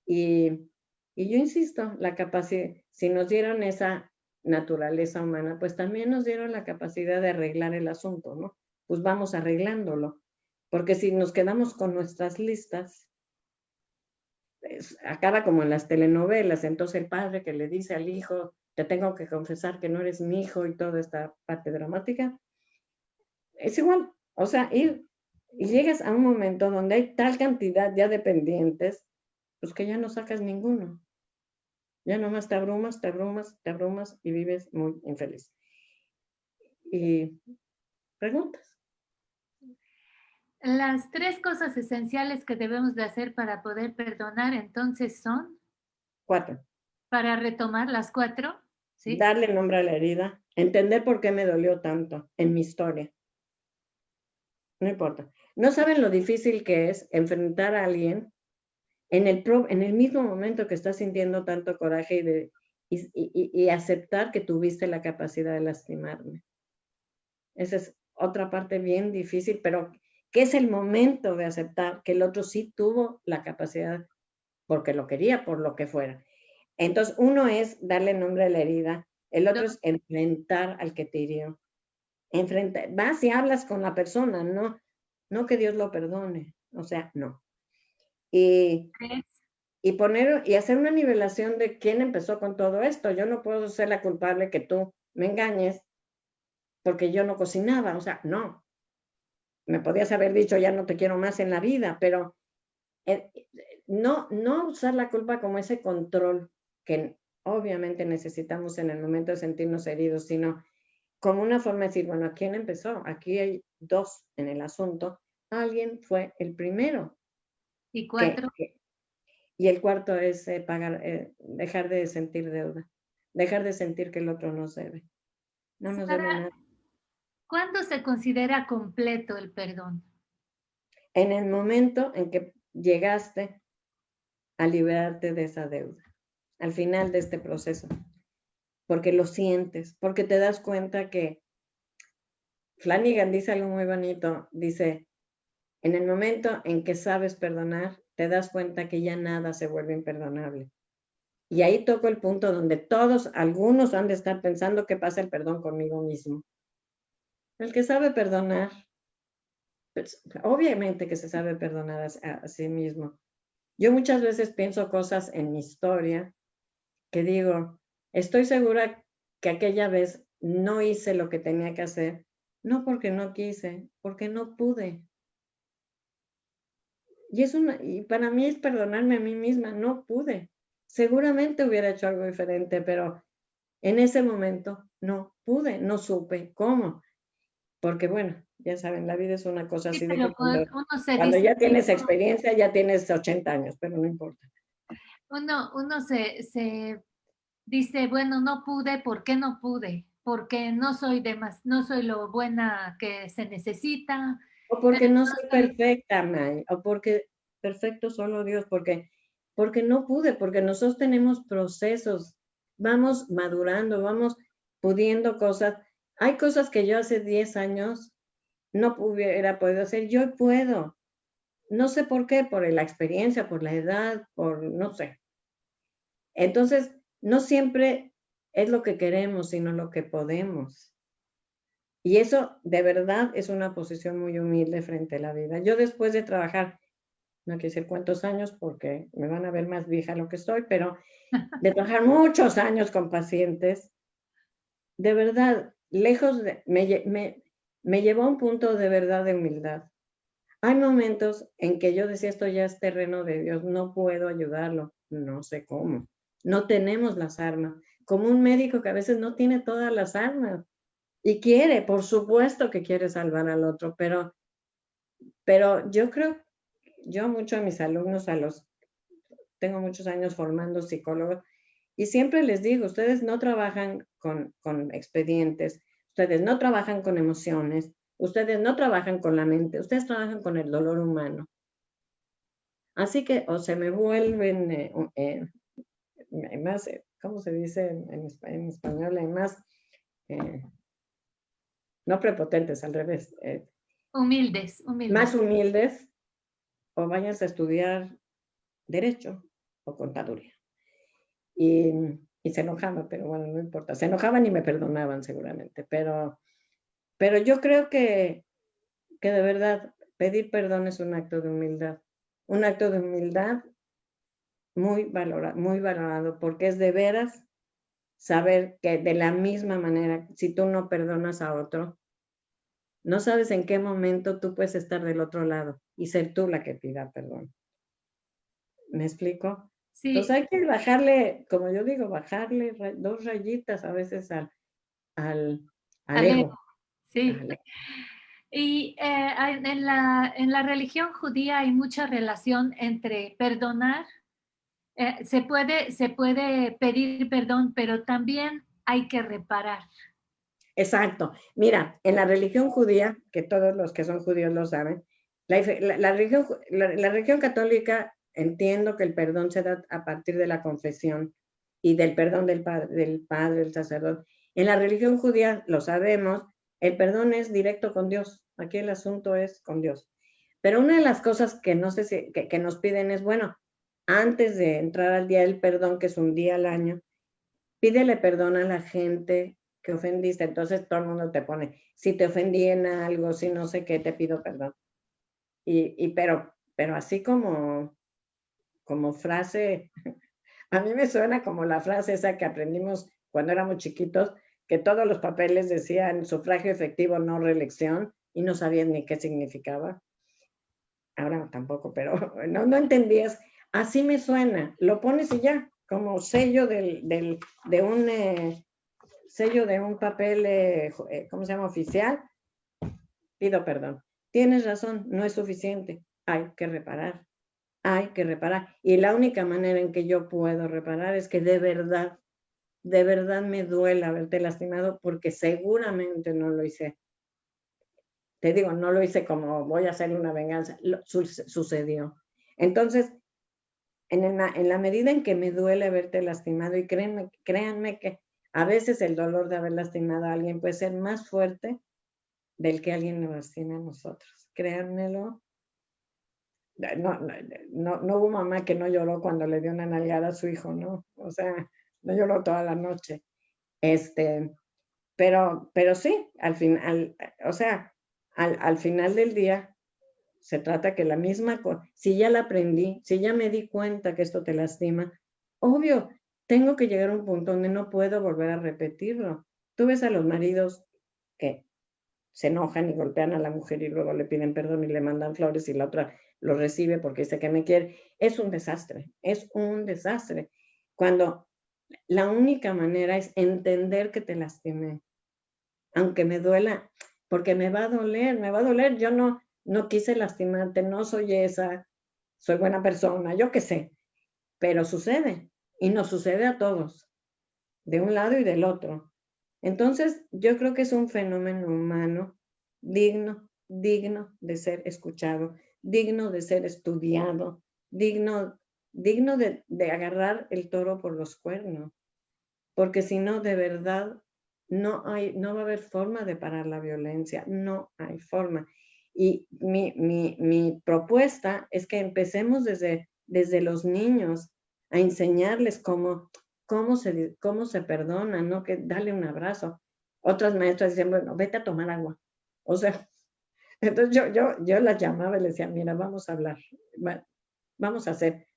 Y yo insisto, la capacidad, si nos dieron esa naturaleza humana, pues también nos dieron la capacidad de arreglar el asunto, ¿no? Pues vamos arreglándolo. Porque si nos quedamos con nuestras listas, pues acaba como en las telenovelas. Entonces el padre que le dice al hijo, te tengo que confesar que no eres mi hijo y toda esta parte dramática, es igual. O sea, y llegas a un momento donde hay tal cantidad ya de pendientes, pues que ya no sacas ninguno. Ya nomás te abrumas, te abrumas, te abrumas y vives muy infeliz. Y preguntas. Las 3 cosas esenciales que debemos de hacer para poder perdonar, entonces, son, 4. para retomar las 4, ¿sí? Darle nombre a la herida. Entender por qué me dolió tanto en mi historia. No importa. No saben lo difícil que es enfrentar a alguien en el mismo momento que estás sintiendo tanto coraje y aceptar que tuviste la capacidad de lastimarme. Esa es otra parte bien difícil, pero que es el momento de aceptar que el otro sí tuvo la capacidad porque lo quería, por lo que fuera. Entonces, uno es darle nombre a la herida, el otro es enfrentar al que te hirió. Vas y hablas con la persona, no que Dios lo perdone, o sea, no. Y hacer una nivelación de quién empezó con todo esto. Yo no puedo ser la culpable que tú me engañes porque yo no cocinaba, o sea, no. Me podías haber dicho, ya no te quiero más en la vida, pero no usar la culpa como ese control que obviamente necesitamos en el momento de sentirnos heridos, sino como una forma de decir, bueno, ¿quién empezó? Aquí hay 2 en el asunto. Alguien fue el primero. Y 4. Y el cuarto es dejar de sentir deuda, dejar de sentir que el otro nos debe. No nos debe nada. ¿Cuándo se considera completo el perdón? En el momento en que llegaste a liberarte de esa deuda, al final de este proceso, porque lo sientes, porque te das cuenta que Flanagan dice algo muy bonito, dice, en el momento en que sabes perdonar, te das cuenta que ya nada se vuelve imperdonable. Y ahí toco el punto donde algunos han de estar pensando qué pasa el perdón conmigo mismo. El que sabe perdonar, pues, obviamente que se sabe perdonar a sí mismo. Yo muchas veces pienso cosas en mi historia que digo, estoy segura que aquella vez no hice lo que tenía que hacer, no porque no quise, porque no pude. Y para mí es perdonarme a mí misma, no pude. Seguramente hubiera hecho algo diferente, pero en ese momento no pude, no supe cómo. Porque bueno, ya saben, la vida es una cosa Sí, así de pero que uno se cuando dice, ya tienes experiencia, ya tienes 80 años, pero no importa. uno se dice, bueno, no pude, ¿por qué no pude? Porque no soy no soy lo buena que se necesita. O porque no No soy soy, perfecta, May, o porque perfecto solo Dios, porque no pude, porque nosotros tenemos procesos, vamos madurando, vamos pudiendo cosas. Hay cosas que yo hace 10 años no hubiera podido hacer, yo hoy puedo. No sé por qué, por la experiencia, por la edad, por no sé. Entonces, no siempre es lo que queremos, sino lo que podemos. Y eso de verdad es una posición muy humilde frente a la vida. Yo después de trabajar, no quiero decir cuántos años porque me van a ver más vieja lo que soy, pero de trabajar muchos años con pacientes, de verdad, me llevó a un punto de verdad de humildad. Hay momentos en que yo decía, esto ya es terreno de Dios, no puedo ayudarlo, no sé cómo. No tenemos las armas. Como un médico que a veces no tiene todas las armas. Y quiere, por supuesto que quiere salvar al otro, pero yo creo, yo mucho a mis alumnos, tengo muchos años formando psicólogos, y siempre les digo, ustedes no trabajan con expedientes, ustedes no trabajan con emociones, ustedes no trabajan con la mente, ustedes trabajan con el dolor humano. Así que o se me vuelven más, ¿cómo se dice en español? Más, no prepotentes, al revés, Humildes, más humildes. humildes, o vayas a estudiar Derecho o Contaduría. Y se enojaban, pero bueno, no importa. Se enojaban y me perdonaban seguramente, pero yo creo que de verdad pedir perdón es un acto de humildad. Un acto de humildad muy valorado, porque es de veras saber que de la misma manera, si tú no perdonas a otro, no sabes en qué momento tú puedes estar del otro lado y ser tú la que pida perdón. ¿Me explico? Sí, Entonces hay que bajarle, como yo digo, bajarle 2 rayitas a veces al al ego, ego. sí. Al ego. Y en la religión judía hay mucha relación entre perdonar. Se puede pedir perdón, pero también hay que reparar. Exacto. Mira, en la religión judía, que todos los que son judíos lo saben, la religión católica, entiendo que el perdón se da a partir de la confesión y del perdón del padre, del sacerdote. En la religión judía, lo sabemos, el perdón es directo con Dios. Aquí el asunto es con Dios. Pero una de las cosas que no sé si, que nos piden es, bueno, antes de entrar al día del perdón, que es un día al año, pídele perdón a la gente que ofendiste. Entonces todo el mundo te pone, si te ofendí en algo, si no sé qué, te pido perdón. Pero así como frase, a mí me suena como la frase esa que aprendimos cuando éramos chiquitos, que todos los papeles decían sufragio efectivo, no reelección, y no sabías ni qué significaba. Ahora tampoco, pero no entendías. Así me suena, lo pones y ya, como sello de un sello de un papel, ¿cómo se llama? Oficial, pido perdón. Tienes razón, no es suficiente, hay que reparar, hay que reparar. Y la única manera en que yo puedo reparar es que de verdad me duele haberte lastimado, porque seguramente no lo hice. Te digo, no lo hice como voy a hacer una venganza, sucedió. Entonces, en la medida en que me duele haberte lastimado, y créanme que a veces el dolor de haber lastimado a alguien puede ser más fuerte del que alguien nos lastima a nosotros. Créanmelo. No hubo mamá que no lloró cuando le dio una nalgada a su hijo, ¿no? O sea, no lloró toda la noche. Pero sí, al final, o sea, al final del día, se trata que la misma cosa, si ya la aprendí, si ya me di cuenta que esto te lastima, obvio, tengo que llegar a un punto donde no puedo volver a repetirlo. Tú ves a los maridos que se enojan y golpean a la mujer y luego le piden perdón y le mandan flores y la otra lo recibe porque dice que me quiere. Es un desastre, es un desastre. Cuando la única manera es entender que te lastimé, aunque me duela, porque me va a doler. Yo no quise lastimarte, no soy esa, soy buena persona, yo qué sé, pero sucede y nos sucede a todos, de un lado y del otro. Entonces, yo creo que es un fenómeno humano digno de ser escuchado, digno de ser estudiado, digno de agarrar el toro por los cuernos, porque si no, de verdad, no va a haber forma de parar la violencia, no hay forma. Y mi propuesta es que empecemos desde los niños a enseñarles cómo se perdona, ¿no? Que dale un abrazo. Otras maestras dicen, bueno, vete a tomar agua. O sea, entonces yo las llamaba y les decía, mira, vamos a hablar, vamos a hacer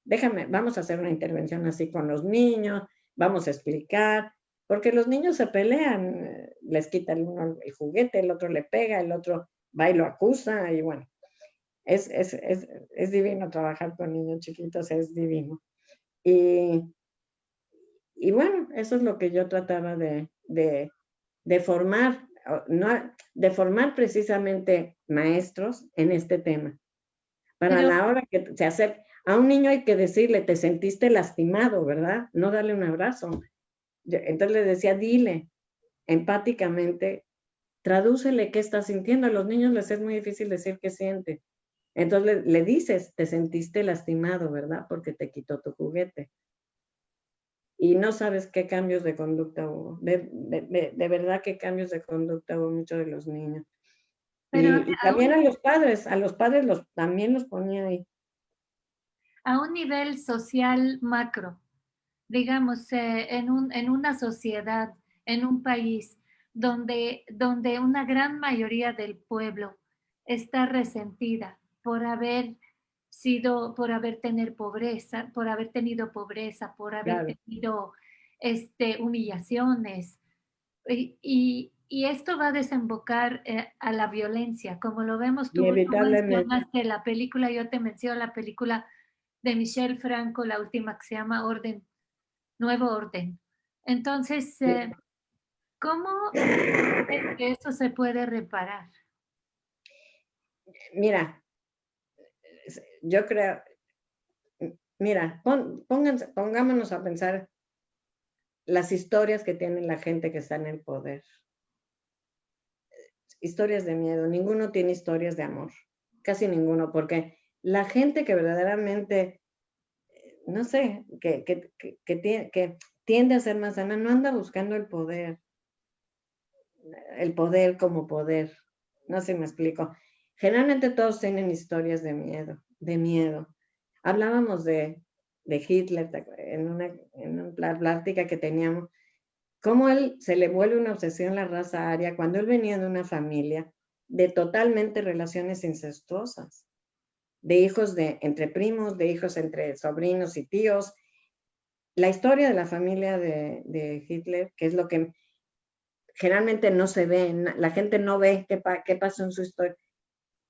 una intervención así con los niños, vamos a explicar, porque los niños se pelean, les quita el uno el juguete, el otro le pega, el otro va y lo acusa, y bueno, es divino trabajar con niños chiquitos, es divino. Y bueno, eso es lo que yo trataba de formar de formar precisamente maestros en este tema. Para Pero- la hora que se acerca, a un niño hay que decirle, te sentiste lastimado, ¿verdad? No darle un abrazo. Entonces le decía, dile empáticamente, tradúcele qué está sintiendo. A los niños les es muy difícil decir qué siente. Entonces le dices, te sentiste lastimado, ¿verdad? Porque te quitó tu juguete. Y no sabes qué cambios de conducta hubo. De verdad qué cambios de conducta hubo muchos de los niños. pero Y también a los padres también los ponía ahí. a un nivel social macro, digamos, en una sociedad, en un país donde una gran mayoría del pueblo está resentida por haber tenido pobreza, por haber Claro. tenido humillaciones. Y esto va a desembocar a la violencia, como lo vemos tú Inevitablemente. mencionaste la película, yo te menciono la película de Michel Franco, la última que se llama Nuevo Orden. Entonces, ¿cómo es que eso se puede reparar? Mira, yo creo, mira, pongámonos a pensar las historias que tiene la gente que está en el poder. Historias de miedo, ninguno tiene historias de amor, casi ninguno, porque la gente que verdaderamente, no sé, que tiende a ser más sana, no anda buscando el poder como poder, no sé si me explico. Generalmente todos tienen historias de miedo, de miedo. Hablábamos de Hitler en una plática que teníamos, cómo él se le vuelve una obsesión la raza aria cuando él venía de una familia de totalmente relaciones incestuosas, de hijos entre primos, de hijos entre sobrinos y tíos. La historia de la familia de Hitler, que es lo que generalmente no se ve, la gente no ve qué pasó en su historia.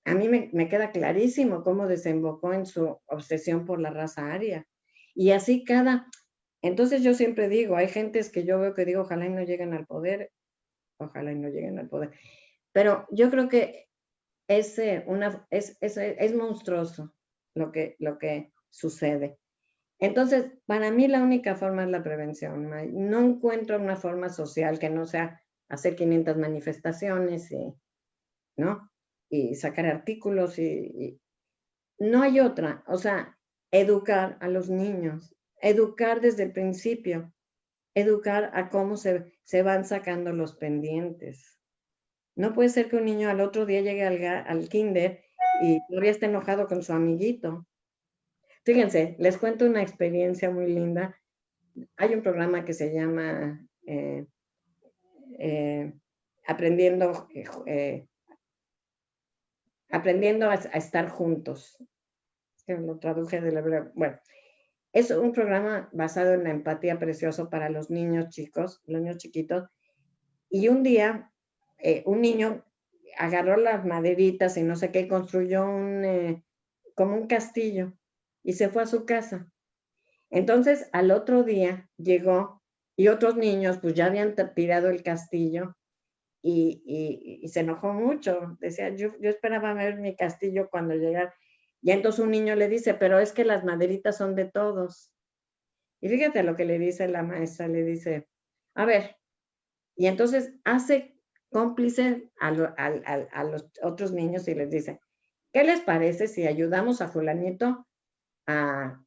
A mí me queda clarísimo cómo desembocó en su obsesión por la raza aria. Y así entonces yo siempre digo, hay gentes que yo veo que digo, ojalá y no lleguen al poder, ojalá y no lleguen al poder. Pero yo creo que es monstruoso lo que sucede. Entonces, para mí la única forma es la prevención. No encuentro una forma social que no sea hacer 500 manifestaciones, ¿no? Y sacar artículos y no hay otra. O sea, educar a los niños, educar desde el principio, educar a cómo se van sacando los pendientes. No puede ser que un niño al otro día llegue al kinder y todavía esté enojado con su amiguito. Fíjense, les cuento una experiencia muy linda. Hay un programa que se llama Aprendiendo, aprendiendo a estar juntos. Que lo traduje del hebreo. Bueno, es un programa basado en la empatía precioso para los niños chicos, los niños chiquitos. Y un día, un niño agarró las maderitas y no sé qué, construyó como un castillo y se fue a su casa. Entonces, al otro día llegó y otros niños pues ya habían tirado el castillo y se enojó mucho. Decía, yo esperaba ver mi castillo cuando llegara. Y entonces un niño le dice, pero es que las maderitas son de todos. Y fíjate lo que le dice la maestra, le dice, a ver, y entonces hace cómplice a los otros niños y les dice, ¿qué les parece si ayudamos a fulanito a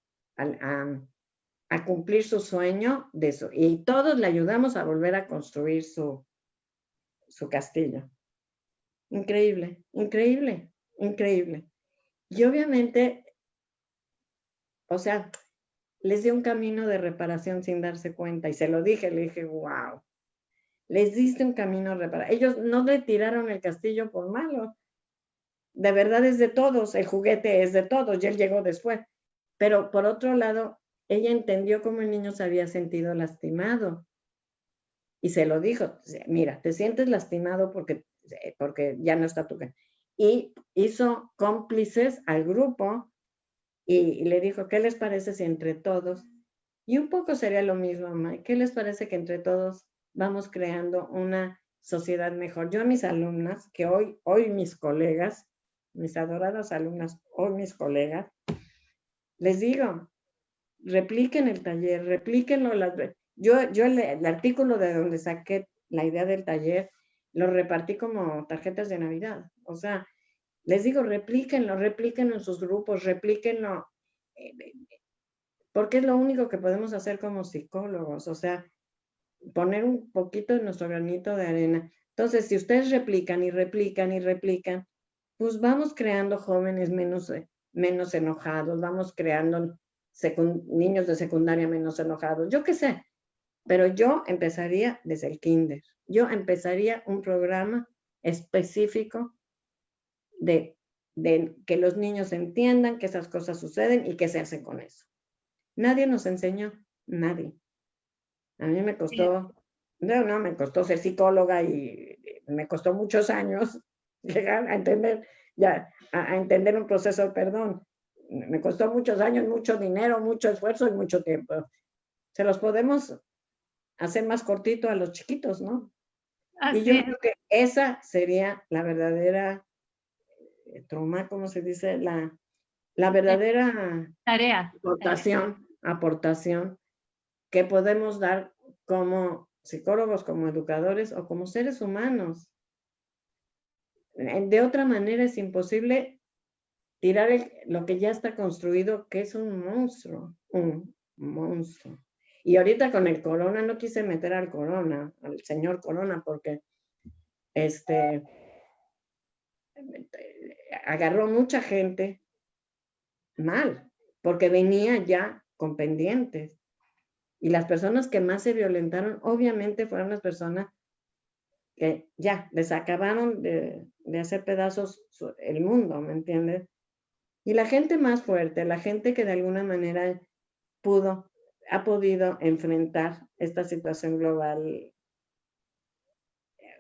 cumplir su sueño de eso? Y todos le ayudamos a volver a construir su castillo. Increíble, increíble, increíble. Y obviamente, o sea, les dio un camino de reparación sin darse cuenta. Y se lo dije, le dije, wow, les diste un camino de reparación. Ellos no le tiraron el castillo por malo. De verdad es de todos, el juguete es de todos y él llegó después. Pero por otro lado, ella entendió cómo el niño se había sentido lastimado. Y se lo dijo, mira, te sientes lastimado porque ya no está tu... Y hizo cómplices al grupo y le dijo, ¿qué les parece si entre todos? Y un poco sería lo mismo, Mike. ¿Qué les parece que entre todos vamos creando una sociedad mejor. Yo a mis alumnas, que hoy mis colegas, mis adoradas alumnas, hoy mis colegas, les digo, repliquen el taller, replíquenlo. Yo el artículo de donde saqué la idea del taller, lo repartí como tarjetas de Navidad. O sea, les digo, replíquenlo en sus grupos, replíquenlo, porque es lo único que podemos hacer como psicólogos, o sea, poner un poquito de nuestro granito de arena. Entonces, si ustedes replican y replican y replican, pues vamos creando jóvenes menos enojados, vamos creando niños de secundaria menos enojados, yo qué sé, pero yo empezaría desde el kinder. Yo empezaría un programa específico de que los niños entiendan que esas cosas suceden y qué se hace con eso. Nadie nos enseñó, nadie. A mí me costó, no, me costó ser psicóloga y me costó muchos años llegar a entender, a entender un proceso de perdón. Me costó muchos años, mucho dinero, mucho esfuerzo y mucho tiempo. Se los podemos hacer más cortito a los chiquitos, ¿no? Así y yo es. creo que esa sería la verdadera trauma, ¿cómo se dice? La verdadera Tarea. aportación que podemos dar como psicólogos, como educadores o como seres humanos. De otra manera es imposible tirar lo que ya está construido, que es un monstruo. Y ahorita con el corona, no quise meter al señor corona, porque agarró mucha gente mal, porque venía ya con pendientes. Y las personas que más se violentaron, obviamente, fueron las personas que ya les acabaron de hacer pedazos el mundo, ¿me entiendes? Y la gente más fuerte, la gente que de alguna manera ha podido enfrentar esta situación global,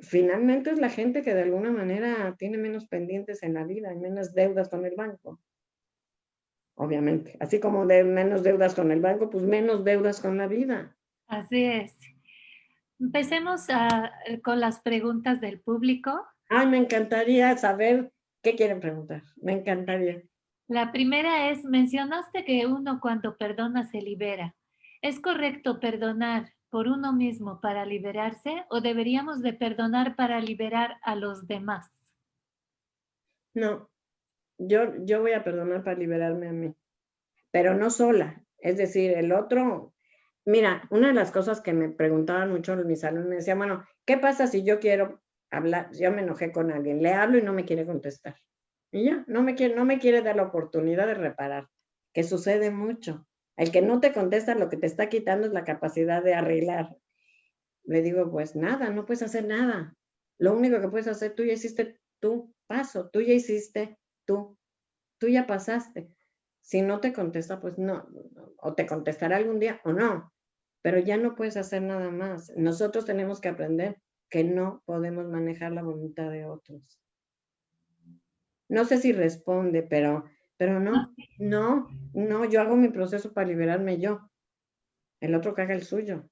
finalmente es la gente que de alguna manera tiene menos pendientes en la vida y menos deudas con el banco. Obviamente, así como menos deudas con el banco, pues menos deudas con la vida. Así es. Empecemos con las preguntas del público. Ay, me encantaría saber qué quieren preguntar. Me encantaría. La primera es, mencionaste que uno cuando perdona se libera. ¿Es correcto perdonar por uno mismo para liberarse o deberíamos de perdonar para liberar a los demás? No, yo voy a perdonar para liberarme a mí, pero no sola. Es decir, el otro, mira, una de las cosas que me preguntaban mucho mis alumnos, me decían, bueno, ¿qué pasa si yo quiero hablar? Yo me enojé con alguien, le hablo y no me quiere contestar. Y ya, no me quiere dar la oportunidad de reparar, que sucede mucho. El que no te contesta, lo que te está quitando es la capacidad de arreglar. Le digo, pues nada, no puedes hacer nada. Lo único que puedes hacer, tú ya hiciste tu paso, tú ya hiciste tú ya pasaste. Si no te contesta, pues no, o te contestará algún día o no, pero ya no puedes hacer nada más. Nosotros tenemos que aprender que no podemos manejar la voluntad de otros. No sé si responde, pero no, yo hago mi proceso para liberarme yo. El otro que haga el suyo.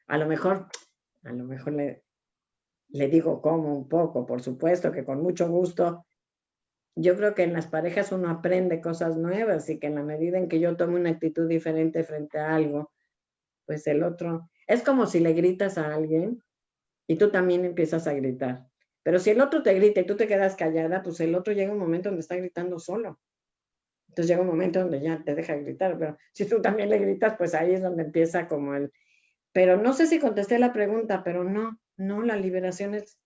A lo mejor le digo cómo un poco, por supuesto que con mucho gusto. Yo creo que en las parejas uno aprende cosas nuevas y que en la medida en que yo tome una actitud diferente frente a algo, pues el otro, es como si le gritas a alguien y tú también empiezas a gritar. Pero si el otro te grita y tú te quedas callada, pues el otro llega un momento donde está gritando solo. Entonces llega un momento donde ya te deja gritar, pero si tú también le gritas, pues ahí es donde empieza como Pero no sé si contesté la pregunta, pero no, la liberación es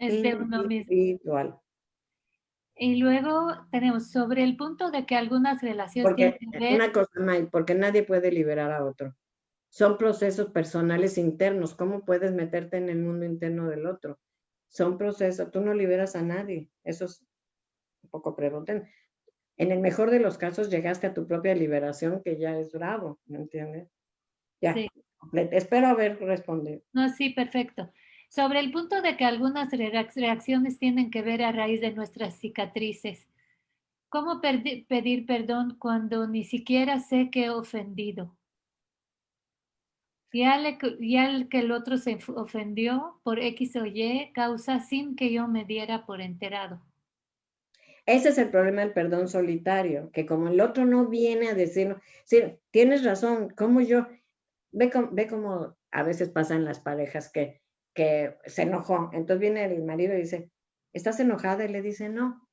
de uno mismo. individual. Y luego tenemos sobre el punto de que algunas relaciones Porque tienen que ver. una cosa, May, porque nadie puede liberar a otro. Son procesos personales internos. ¿Cómo puedes meterte en el mundo interno del otro? Son procesos, tú no liberas a nadie. Eso es un poco prepotente. En el mejor de los casos llegaste a tu propia liberación, que ya es bravo, ¿me entiendes? Ya, Sí. espero haber respondido. No, sí, perfecto. Sobre el punto de que algunas reacciones tienen que ver a raíz de nuestras cicatrices. ¿Cómo pedir perdón cuando ni siquiera sé que he ofendido? Y al que el otro se ofendió por X o Y causa sin que yo me diera por enterado. Ese es el problema del perdón solitario, que como el otro no viene a decirnos, sí, tienes razón, como yo, ve cómo a veces pasan las parejas que se enojó, entonces viene el marido y dice, ¿estás enojada? Y le dice, no,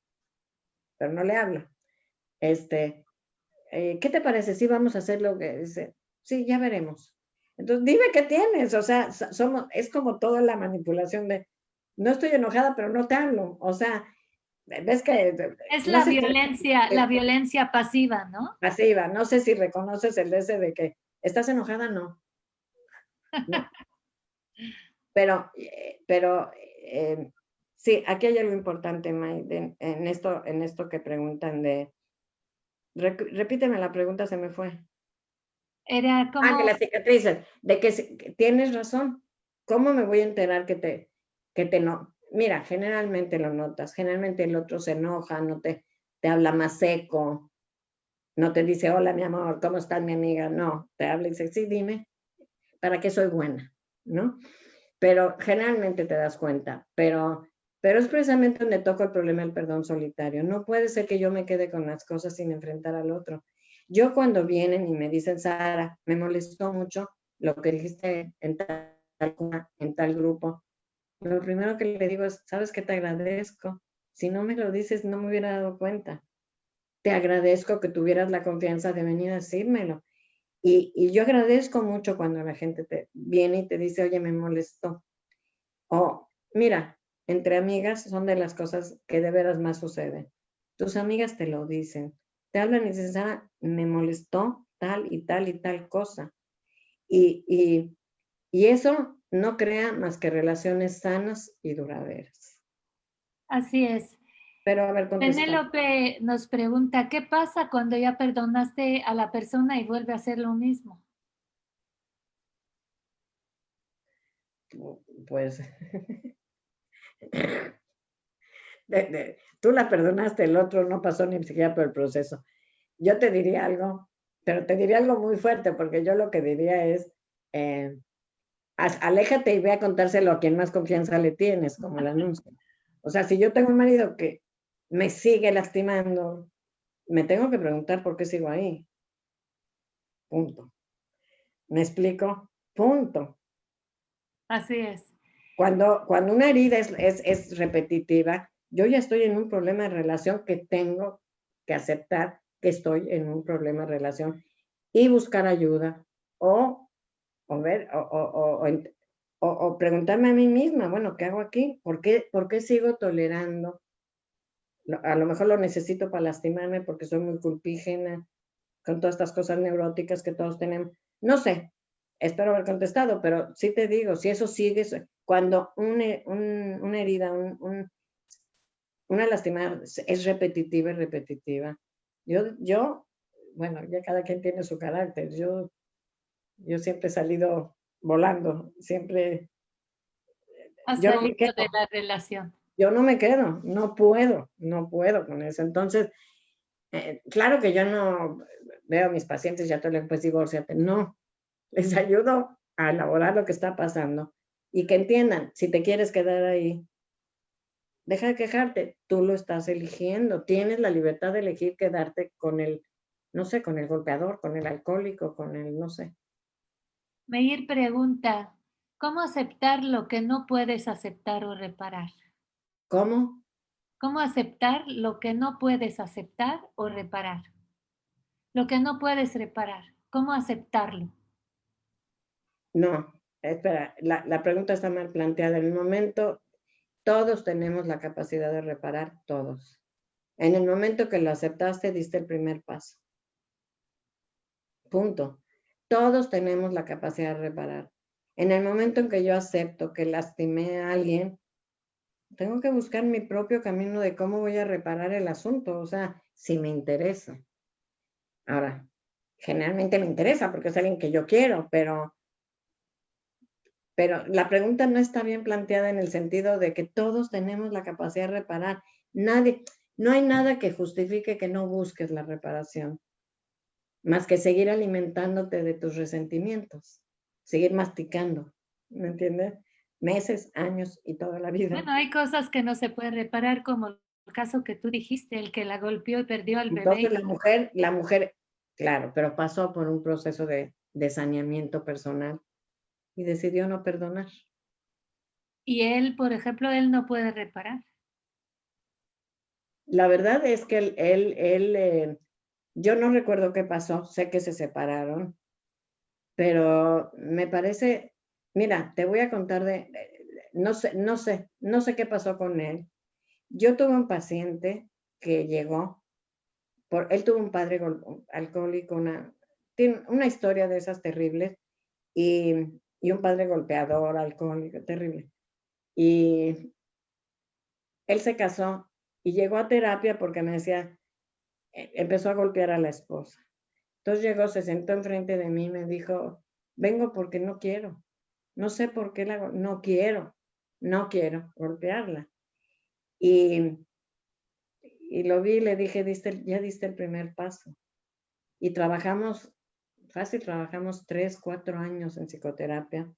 pero no le habla. ¿Qué te parece? Sí, vamos a hacer lo que dice, sí, ya veremos. Entonces, dime qué tienes, o sea, es como toda la manipulación de, no estoy enojada, pero no te hablo, o sea, ves que... Es no sé la violencia pasiva, ¿no? pasiva, no sé si reconoces el ese de que estás enojada, no. No. Pero sí, aquí hay algo importante, May, en esto que preguntan de, repíteme la pregunta, se me fue. Era como... de las cicatrices, de que tienes razón. ¿Cómo me voy a enterar que te no? Mira, generalmente lo notas, generalmente el otro se enoja, no te habla más seco, no te dice, hola mi amor, ¿cómo estás mi amiga? No, te habla y dice, sí, dime, ¿para qué soy buena? ¿No? Pero generalmente te das cuenta, pero es precisamente donde toco el problema del perdón solitario. No puede ser que yo me quede con las cosas sin enfrentar al otro. Yo cuando vienen y me dicen, Sara, me molestó mucho lo que dijiste en tal grupo, lo primero que le digo es, ¿sabes qué? Te agradezco. Si no me lo dices, no me hubiera dado cuenta. Te agradezco que tuvieras la confianza de venir a decírmelo. Y yo agradezco mucho cuando la gente te viene y te dice, oye, me molestó. O, mira, entre amigas son de las cosas que de veras más suceden. Tus amigas te lo dicen. Te hablan y dicen, Sara, me molestó tal y tal y tal cosa. Y eso no crea más que relaciones sanas y duraderas. Así es. Pero a ver, contesta. Penélope nos pregunta, ¿qué pasa cuando ya perdonaste a la persona y vuelve a hacer lo mismo? Pues, tú la perdonaste, el otro no pasó ni siquiera por el proceso. Yo te diría algo, pero te diría algo muy fuerte, porque yo lo que diría es, aléjate y ve a contárselo a quien más confianza le tienes, como el anuncio. O sea, si yo tengo un marido que me sigue lastimando, me tengo que preguntar por qué sigo ahí. Punto. ¿Me explico? Punto. Así es. Cuando una herida es repetitiva, yo ya estoy en un problema de relación que tengo que aceptar que estoy en un problema de relación y buscar ayuda o ver o preguntarme a mí misma, bueno, ¿qué hago aquí? ¿Por qué sigo tolerando? A lo mejor lo necesito para lastimarme porque soy muy culpígena con todas estas cosas neuróticas que todos tenemos. No sé, espero haber contestado, pero sí te digo, si eso sigue, cuando una herida, una lastimada es repetitiva y repetitiva. Yo, bueno, ya cada quien tiene su carácter. Yo siempre he salido volando, siempre. Has Yo no me salido quedo. de la relación. Yo no me quedo, no puedo con eso. Entonces, claro que yo no veo a mis pacientes, ya te lo pues divórciate. No, les ayudo a elaborar lo que está pasando y que entiendan, si te quieres quedar ahí, deja de quejarte, tú lo estás eligiendo, tienes la libertad de elegir quedarte con el, no sé, con el golpeador, con el alcohólico, con el, no sé. Meir pregunta, ¿cómo aceptar lo que no puedes aceptar o reparar? ¿Cómo? ¿Cómo aceptar lo que no puedes aceptar o reparar? Lo que no puedes reparar, ¿cómo aceptarlo? No, espera, la pregunta está mal planteada. En el momento, todos tenemos la capacidad de reparar, todos. En el momento que lo aceptaste, diste el primer paso. Punto. Todos tenemos la capacidad de reparar. En el momento en que yo acepto que lastimé a alguien, tengo que buscar mi propio camino de cómo voy a reparar el asunto, o sea, si me interesa. Ahora, generalmente me interesa porque es alguien que yo quiero, pero la pregunta no está bien planteada en el sentido de que todos tenemos la capacidad de reparar. No hay nada que justifique que no busques la reparación, más que seguir alimentándote de tus resentimientos. seguir masticando, ¿me entiendes? Meses, años y toda la vida. Bueno, hay cosas que no se pueden reparar, como el caso que tú dijiste, el que la golpeó y perdió al bebé. Entonces la mujer, claro, pero pasó por un proceso de saneamiento personal y decidió no perdonar. Y él, por ejemplo, él no puede reparar. La verdad es que yo no recuerdo qué pasó, sé que se separaron, pero me parece, mira, te voy a contar no sé qué pasó con él. Yo tuve un paciente que llegó, él tuvo un padre alcohólico, tiene una historia de esas terribles, y un padre golpeador, alcohólico, terrible. Y él se casó y llegó a terapia porque me decía, empezó a golpear a la esposa. Entonces llegó, se sentó enfrente de mí y me dijo, vengo porque no quiero. No sé por qué no quiero golpearla. Y lo vi y le dije, ya diste el primer paso. Y trabajamos 3, 4 años en psicoterapia.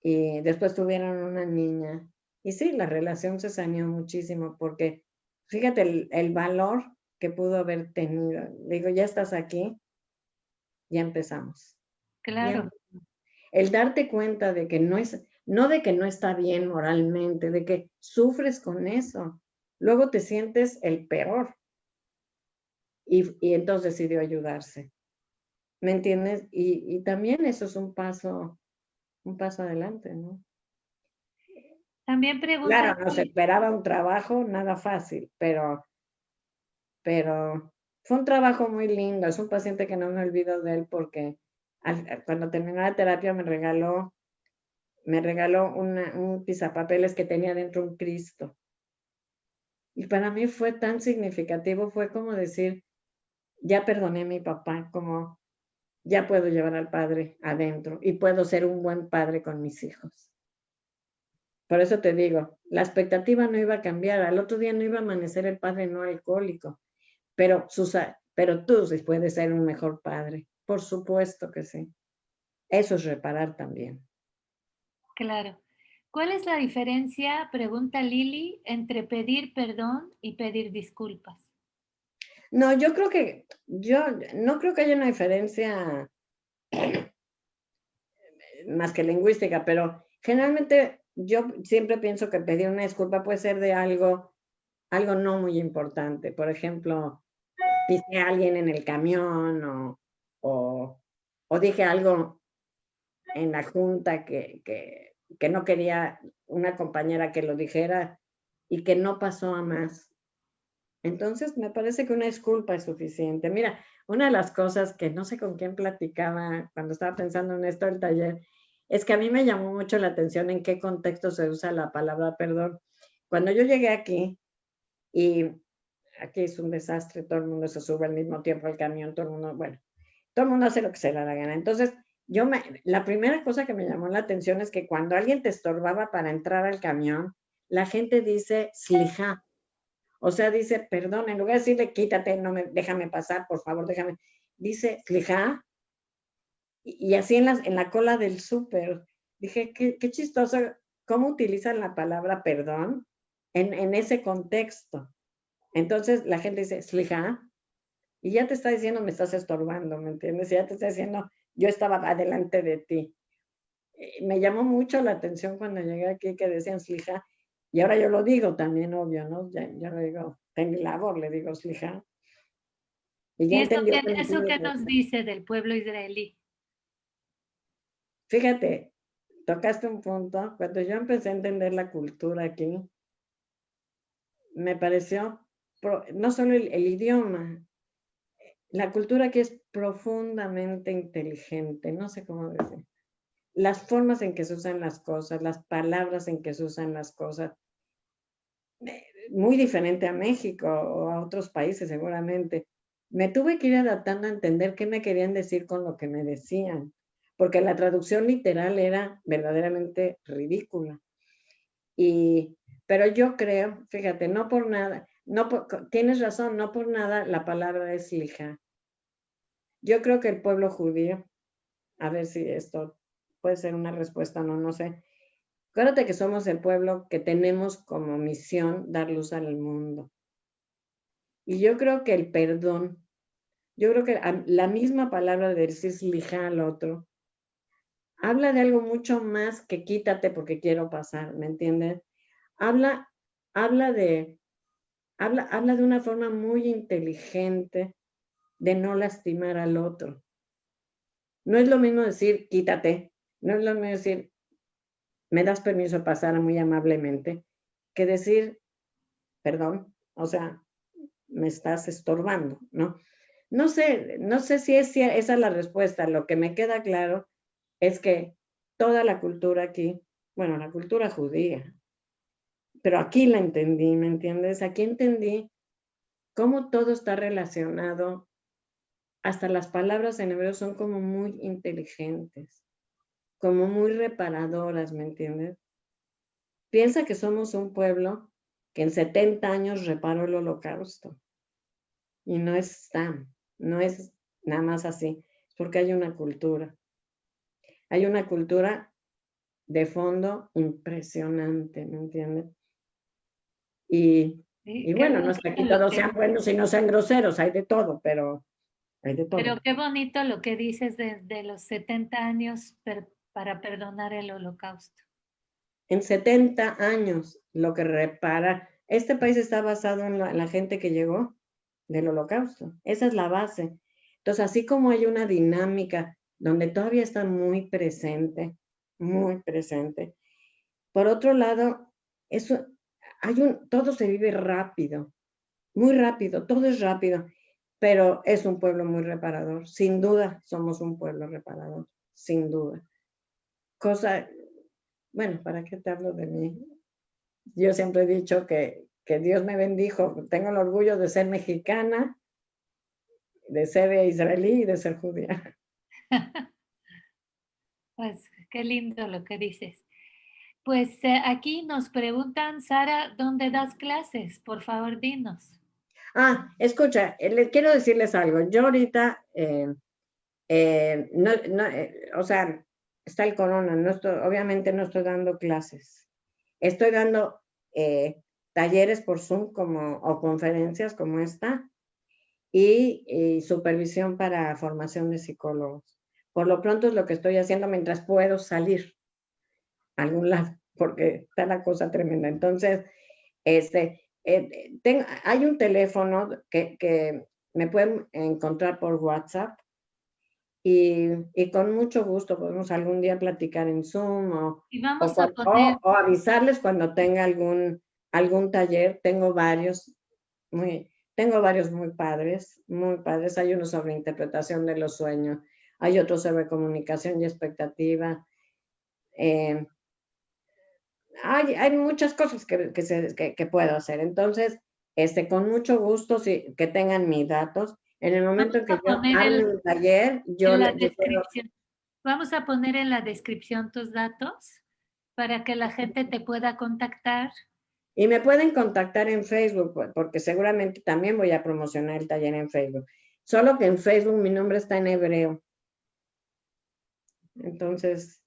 Y después tuvieron una niña. Y sí, la relación se saneó muchísimo porque fíjate el valor que pudo haber tenido. Digo, ya estás aquí, ya empezamos. Claro. El darte cuenta de que no de que no está bien moralmente, de que sufres con eso. Luego te sientes el peor. Y entonces decidió ayudarse. ¿Me entiendes? Y también eso es un paso adelante, ¿no? También pregunta. Claro, nos esperaba un trabajo nada fácil, pero fue un trabajo muy lindo. Es un paciente que no me olvido de él porque cuando terminó la terapia me regaló un pisapapeles que tenía dentro un Cristo. Y para mí fue tan significativo, fue como decir, ya perdoné a mi papá, como ya puedo llevar al padre adentro y puedo ser un buen padre con mis hijos. Por eso te digo, la expectativa no iba a cambiar. Al otro día no iba a amanecer el padre no alcohólico, pero tú sí puedes ser un mejor padre. Por supuesto que sí. Eso es reparar también. Claro. ¿Cuál es la diferencia, pregunta Lili, entre pedir perdón y pedir disculpas? No, yo no creo que haya una diferencia más que lingüística, pero generalmente yo siempre pienso que pedir una disculpa puede ser de algo no muy importante. Por ejemplo, pisé a alguien en el camión o dije algo en la junta que no quería una compañera que lo dijera y que no pasó a más. Entonces, me parece que una disculpa es suficiente. Mira, una de las cosas que no sé con quién platicaba cuando estaba pensando en esto del taller, es que a mí me llamó mucho la atención en qué contexto se usa la palabra perdón. Cuando yo llegué aquí, y aquí es un desastre, todo el mundo se sube al mismo tiempo al camión, todo el mundo hace lo que se le da la gana. Entonces, la primera cosa que me llamó la atención es que cuando alguien te estorbaba para entrar al camión, la gente dice slija. O sea, dice, perdón, en lugar de decirle, quítate, déjame pasar, por favor, déjame. Dice, slija. Y así en la cola del súper. Dije, qué chistoso, cómo utilizan la palabra perdón en ese contexto. Entonces la gente dice, slija, y ya te está diciendo, me estás estorbando, ¿me entiendes? Ya te está diciendo, yo estaba adelante de ti. Me llamó mucho la atención cuando llegué aquí que decían slija, y ahora yo lo digo también, obvio, ¿no? Ya lo digo, ten mi labor, le digo slija. Y ya entendió. ¿Eso qué nos dice del pueblo israelí? Fíjate, tocaste un punto. Cuando yo empecé a entender la cultura aquí, me pareció, no solo el idioma, la cultura aquí es profundamente inteligente, no sé cómo decir. Las formas en que se usan las cosas, las palabras en que se usan las cosas, muy diferente a México o a otros países seguramente. Me tuve que ir adaptando a entender qué me querían decir con lo que me decían, porque la traducción literal era verdaderamente ridícula. Pero yo creo, fíjate, no por nada, tienes razón, no por nada la palabra es hija. Yo creo que el pueblo judío, a ver si esto puede ser una respuesta, no sé. Acuérdate que somos el pueblo que tenemos como misión dar luz al mundo. Y yo creo que el perdón, yo creo que la misma palabra de decir lija al otro, habla de algo mucho más que quítate porque quiero pasar, ¿me entiendes? Habla de una forma muy inteligente de no lastimar al otro. No es lo mismo decir quítate, no es lo mismo decir me das permiso de pasar muy amablemente, que decir perdón, o sea, me estás estorbando, ¿no? No sé si esa es la respuesta. Lo que me queda claro es que toda la cultura aquí, bueno, la cultura judía, pero aquí la entendí, ¿me entiendes? Aquí entendí cómo todo está relacionado, hasta las palabras en hebreo son como muy inteligentes, como muy reparadoras, ¿me entiendes? Piensa que somos un pueblo que en 70 años reparó el Holocausto. Y no es nada más así, es porque hay una cultura. Hay una cultura de fondo impresionante, ¿me entiendes? Y bueno, no es que aquí todos sean buenos y no sean groseros, hay de todo, pero hay de todo. Pero qué bonito lo que dices de los 70 años para perdonar el Holocausto. En 70 años, lo que repara, este país está basado en la gente que llegó del Holocausto. Esa es la base. Entonces, así como hay una dinámica donde todavía está muy presente, por otro lado, eso, todo se vive rápido, muy rápido, todo es rápido, pero es un pueblo muy reparador. Sin duda, somos un pueblo reparador, sin duda. Bueno, ¿para qué te hablo de mí? Yo siempre he dicho que Dios me bendijo. Tengo el orgullo de ser mexicana, de ser israelí y de ser judía. Pues qué lindo lo que dices. Pues aquí nos preguntan, Sara, ¿dónde das clases? Por favor, dinos. Escucha, quiero decirles algo. Yo ahorita, o sea, está el corona, obviamente no estoy dando clases. Estoy dando talleres por Zoom o conferencias como esta y supervisión para formación de psicólogos. Por lo pronto es lo que estoy haciendo mientras puedo salir a algún lado, porque está la cosa tremenda. Entonces, hay un teléfono que me pueden encontrar por WhatsApp y con mucho gusto podemos algún día platicar en Zoom o avisarles cuando tenga algún taller. Tengo varios muy padres, muy padres. Hay uno sobre interpretación de los sueños, hay otro sobre comunicación y expectativa. Hay muchas cosas que puedo hacer. Entonces, con mucho gusto, que tengan mis datos. En el momento en que yo arme un taller, Vamos a poner en la descripción tus datos para que la gente te pueda contactar. Y me pueden contactar en Facebook, porque seguramente también voy a promocionar el taller en Facebook. Solo que en Facebook mi nombre está en hebreo. Entonces,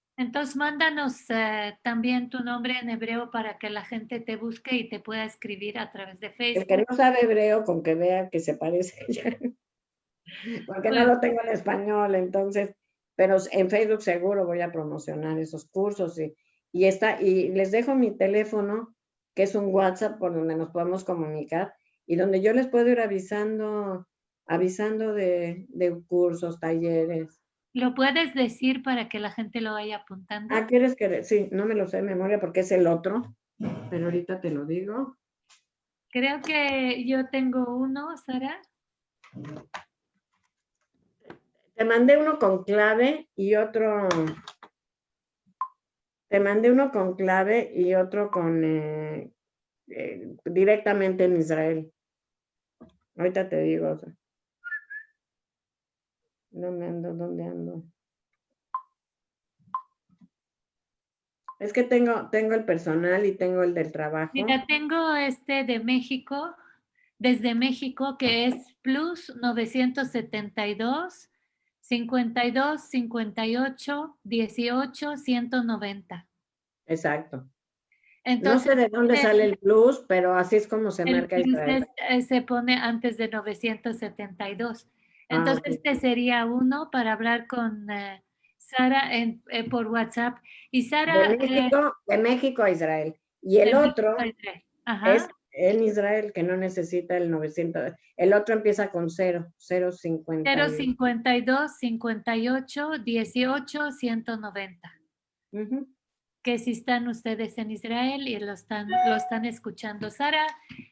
mándanos también tu nombre en hebreo para que la gente te busque y te pueda escribir a través de Facebook. El que no sabe hebreo, con que vea que se parece ya. Porque no lo tengo en español, entonces, pero en Facebook seguro voy a promocionar esos cursos y les dejo mi teléfono, que es un WhatsApp por donde nos podemos comunicar y donde yo les puedo ir avisando de cursos, talleres. ¿Lo puedes decir para que la gente lo vaya apuntando? ¿Quieres que? Sí, no me lo sé de memoria porque es el otro, pero ahorita te lo digo. Creo que yo tengo uno, Sara. Te mandé uno con clave y otro. Te mandé uno con clave y otro con directamente en Israel. Ahorita te digo. ¿Dónde ando? Es que tengo el personal y tengo el del trabajo. Mira, tengo de México, desde México, que es +972 52 58 18 190. Exacto. No Entonces, sé de dónde sale el plus, pero así es como se el marca plus Israel. se pone antes de 972. Entonces, Ok. este sería uno para hablar con Sara por WhatsApp. Y Sara, De México a Israel. Y el de otro México a Israel. Ajá. es en Israel, que no necesita el 900. El otro empieza con 0.50. 052 58 18 190. Ujú. Que si están ustedes en Israel y lo están escuchando. Sara,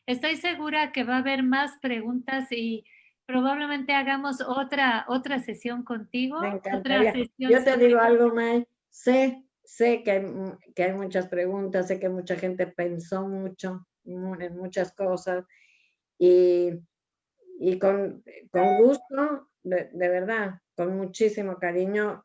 estoy segura que va a haber más preguntas y probablemente hagamos otra sesión contigo. Me Otra encantaría. sesión Yo te sobre- digo algo, May. Sé que hay muchas preguntas, sé que mucha gente pensó mucho en muchas cosas y, y con gusto, de verdad, con muchísimo cariño,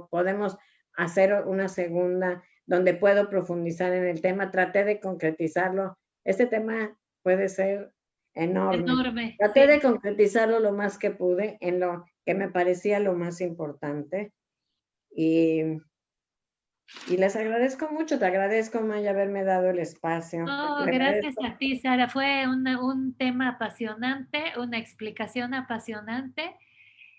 podemos hacer una segunda donde puedo profundizar en el tema. Traté de concretizarlo. Este tema puede ser enorme. enorme. Traté Sí. de concretizarlo lo más que pude en lo que me parecía lo más importante. Y les agradezco mucho, te agradezco, Maya, haberme dado el espacio. Oh, Le gracias agradezco. a ti, Sara. Fue un tema apasionante, una explicación apasionante.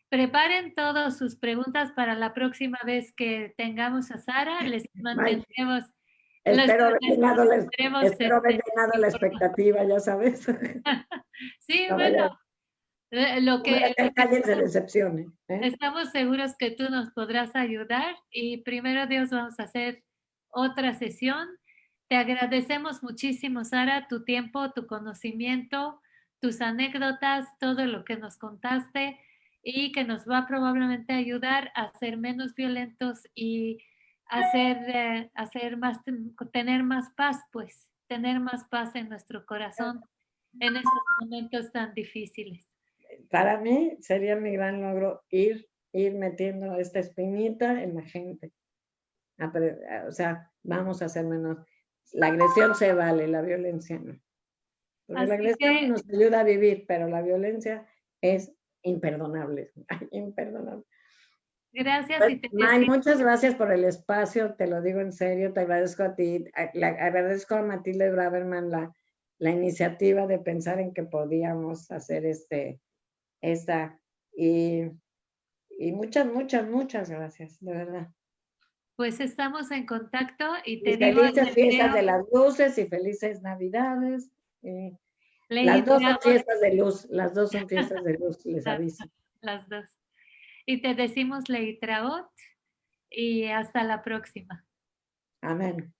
Preparen todas sus preguntas para la próxima vez que tengamos a Sara. Les May, mantendremos, espero haber les llenado mantendremos espero haber llenado la informados. expectativa, ya sabes. Sí, No bueno, vaya, lo no vaya que, a lo que que alguien se decepcione. estamos seguros que tú nos podrás ayudar y primero Dios vamos a hacer otra sesión. Te agradecemos muchísimo, Sara, tu tiempo, tu conocimiento, tus anécdotas, todo lo que nos contaste y que nos va probablemente a ayudar a ser menos violentos y hacer más, tener más paz, pues, tener más paz en nuestro corazón en esos momentos tan difíciles. Para mí sería mi gran logro ir metiendo esta espinita en la gente. O sea, vamos a hacer menos. La agresión se vale, la violencia no. Porque la Así agresión que nos ayuda a vivir, pero la violencia es imperdonable. Imperdonable. gracias y te May, decimos. muchas gracias por el espacio, te lo digo en serio, te agradezco a ti, le agradezco a Matilde Braverman la iniciativa de pensar en que podíamos hacer esta, y muchas gracias, de verdad. Pues estamos en contacto y te Y digo en felices el fiestas de video, las luces y felices Navidades. Las dos son Leítramos fiestas de luz, las dos son fiestas de luz, les aviso. las dos. Y te decimos Leitraot y hasta la próxima. Amén.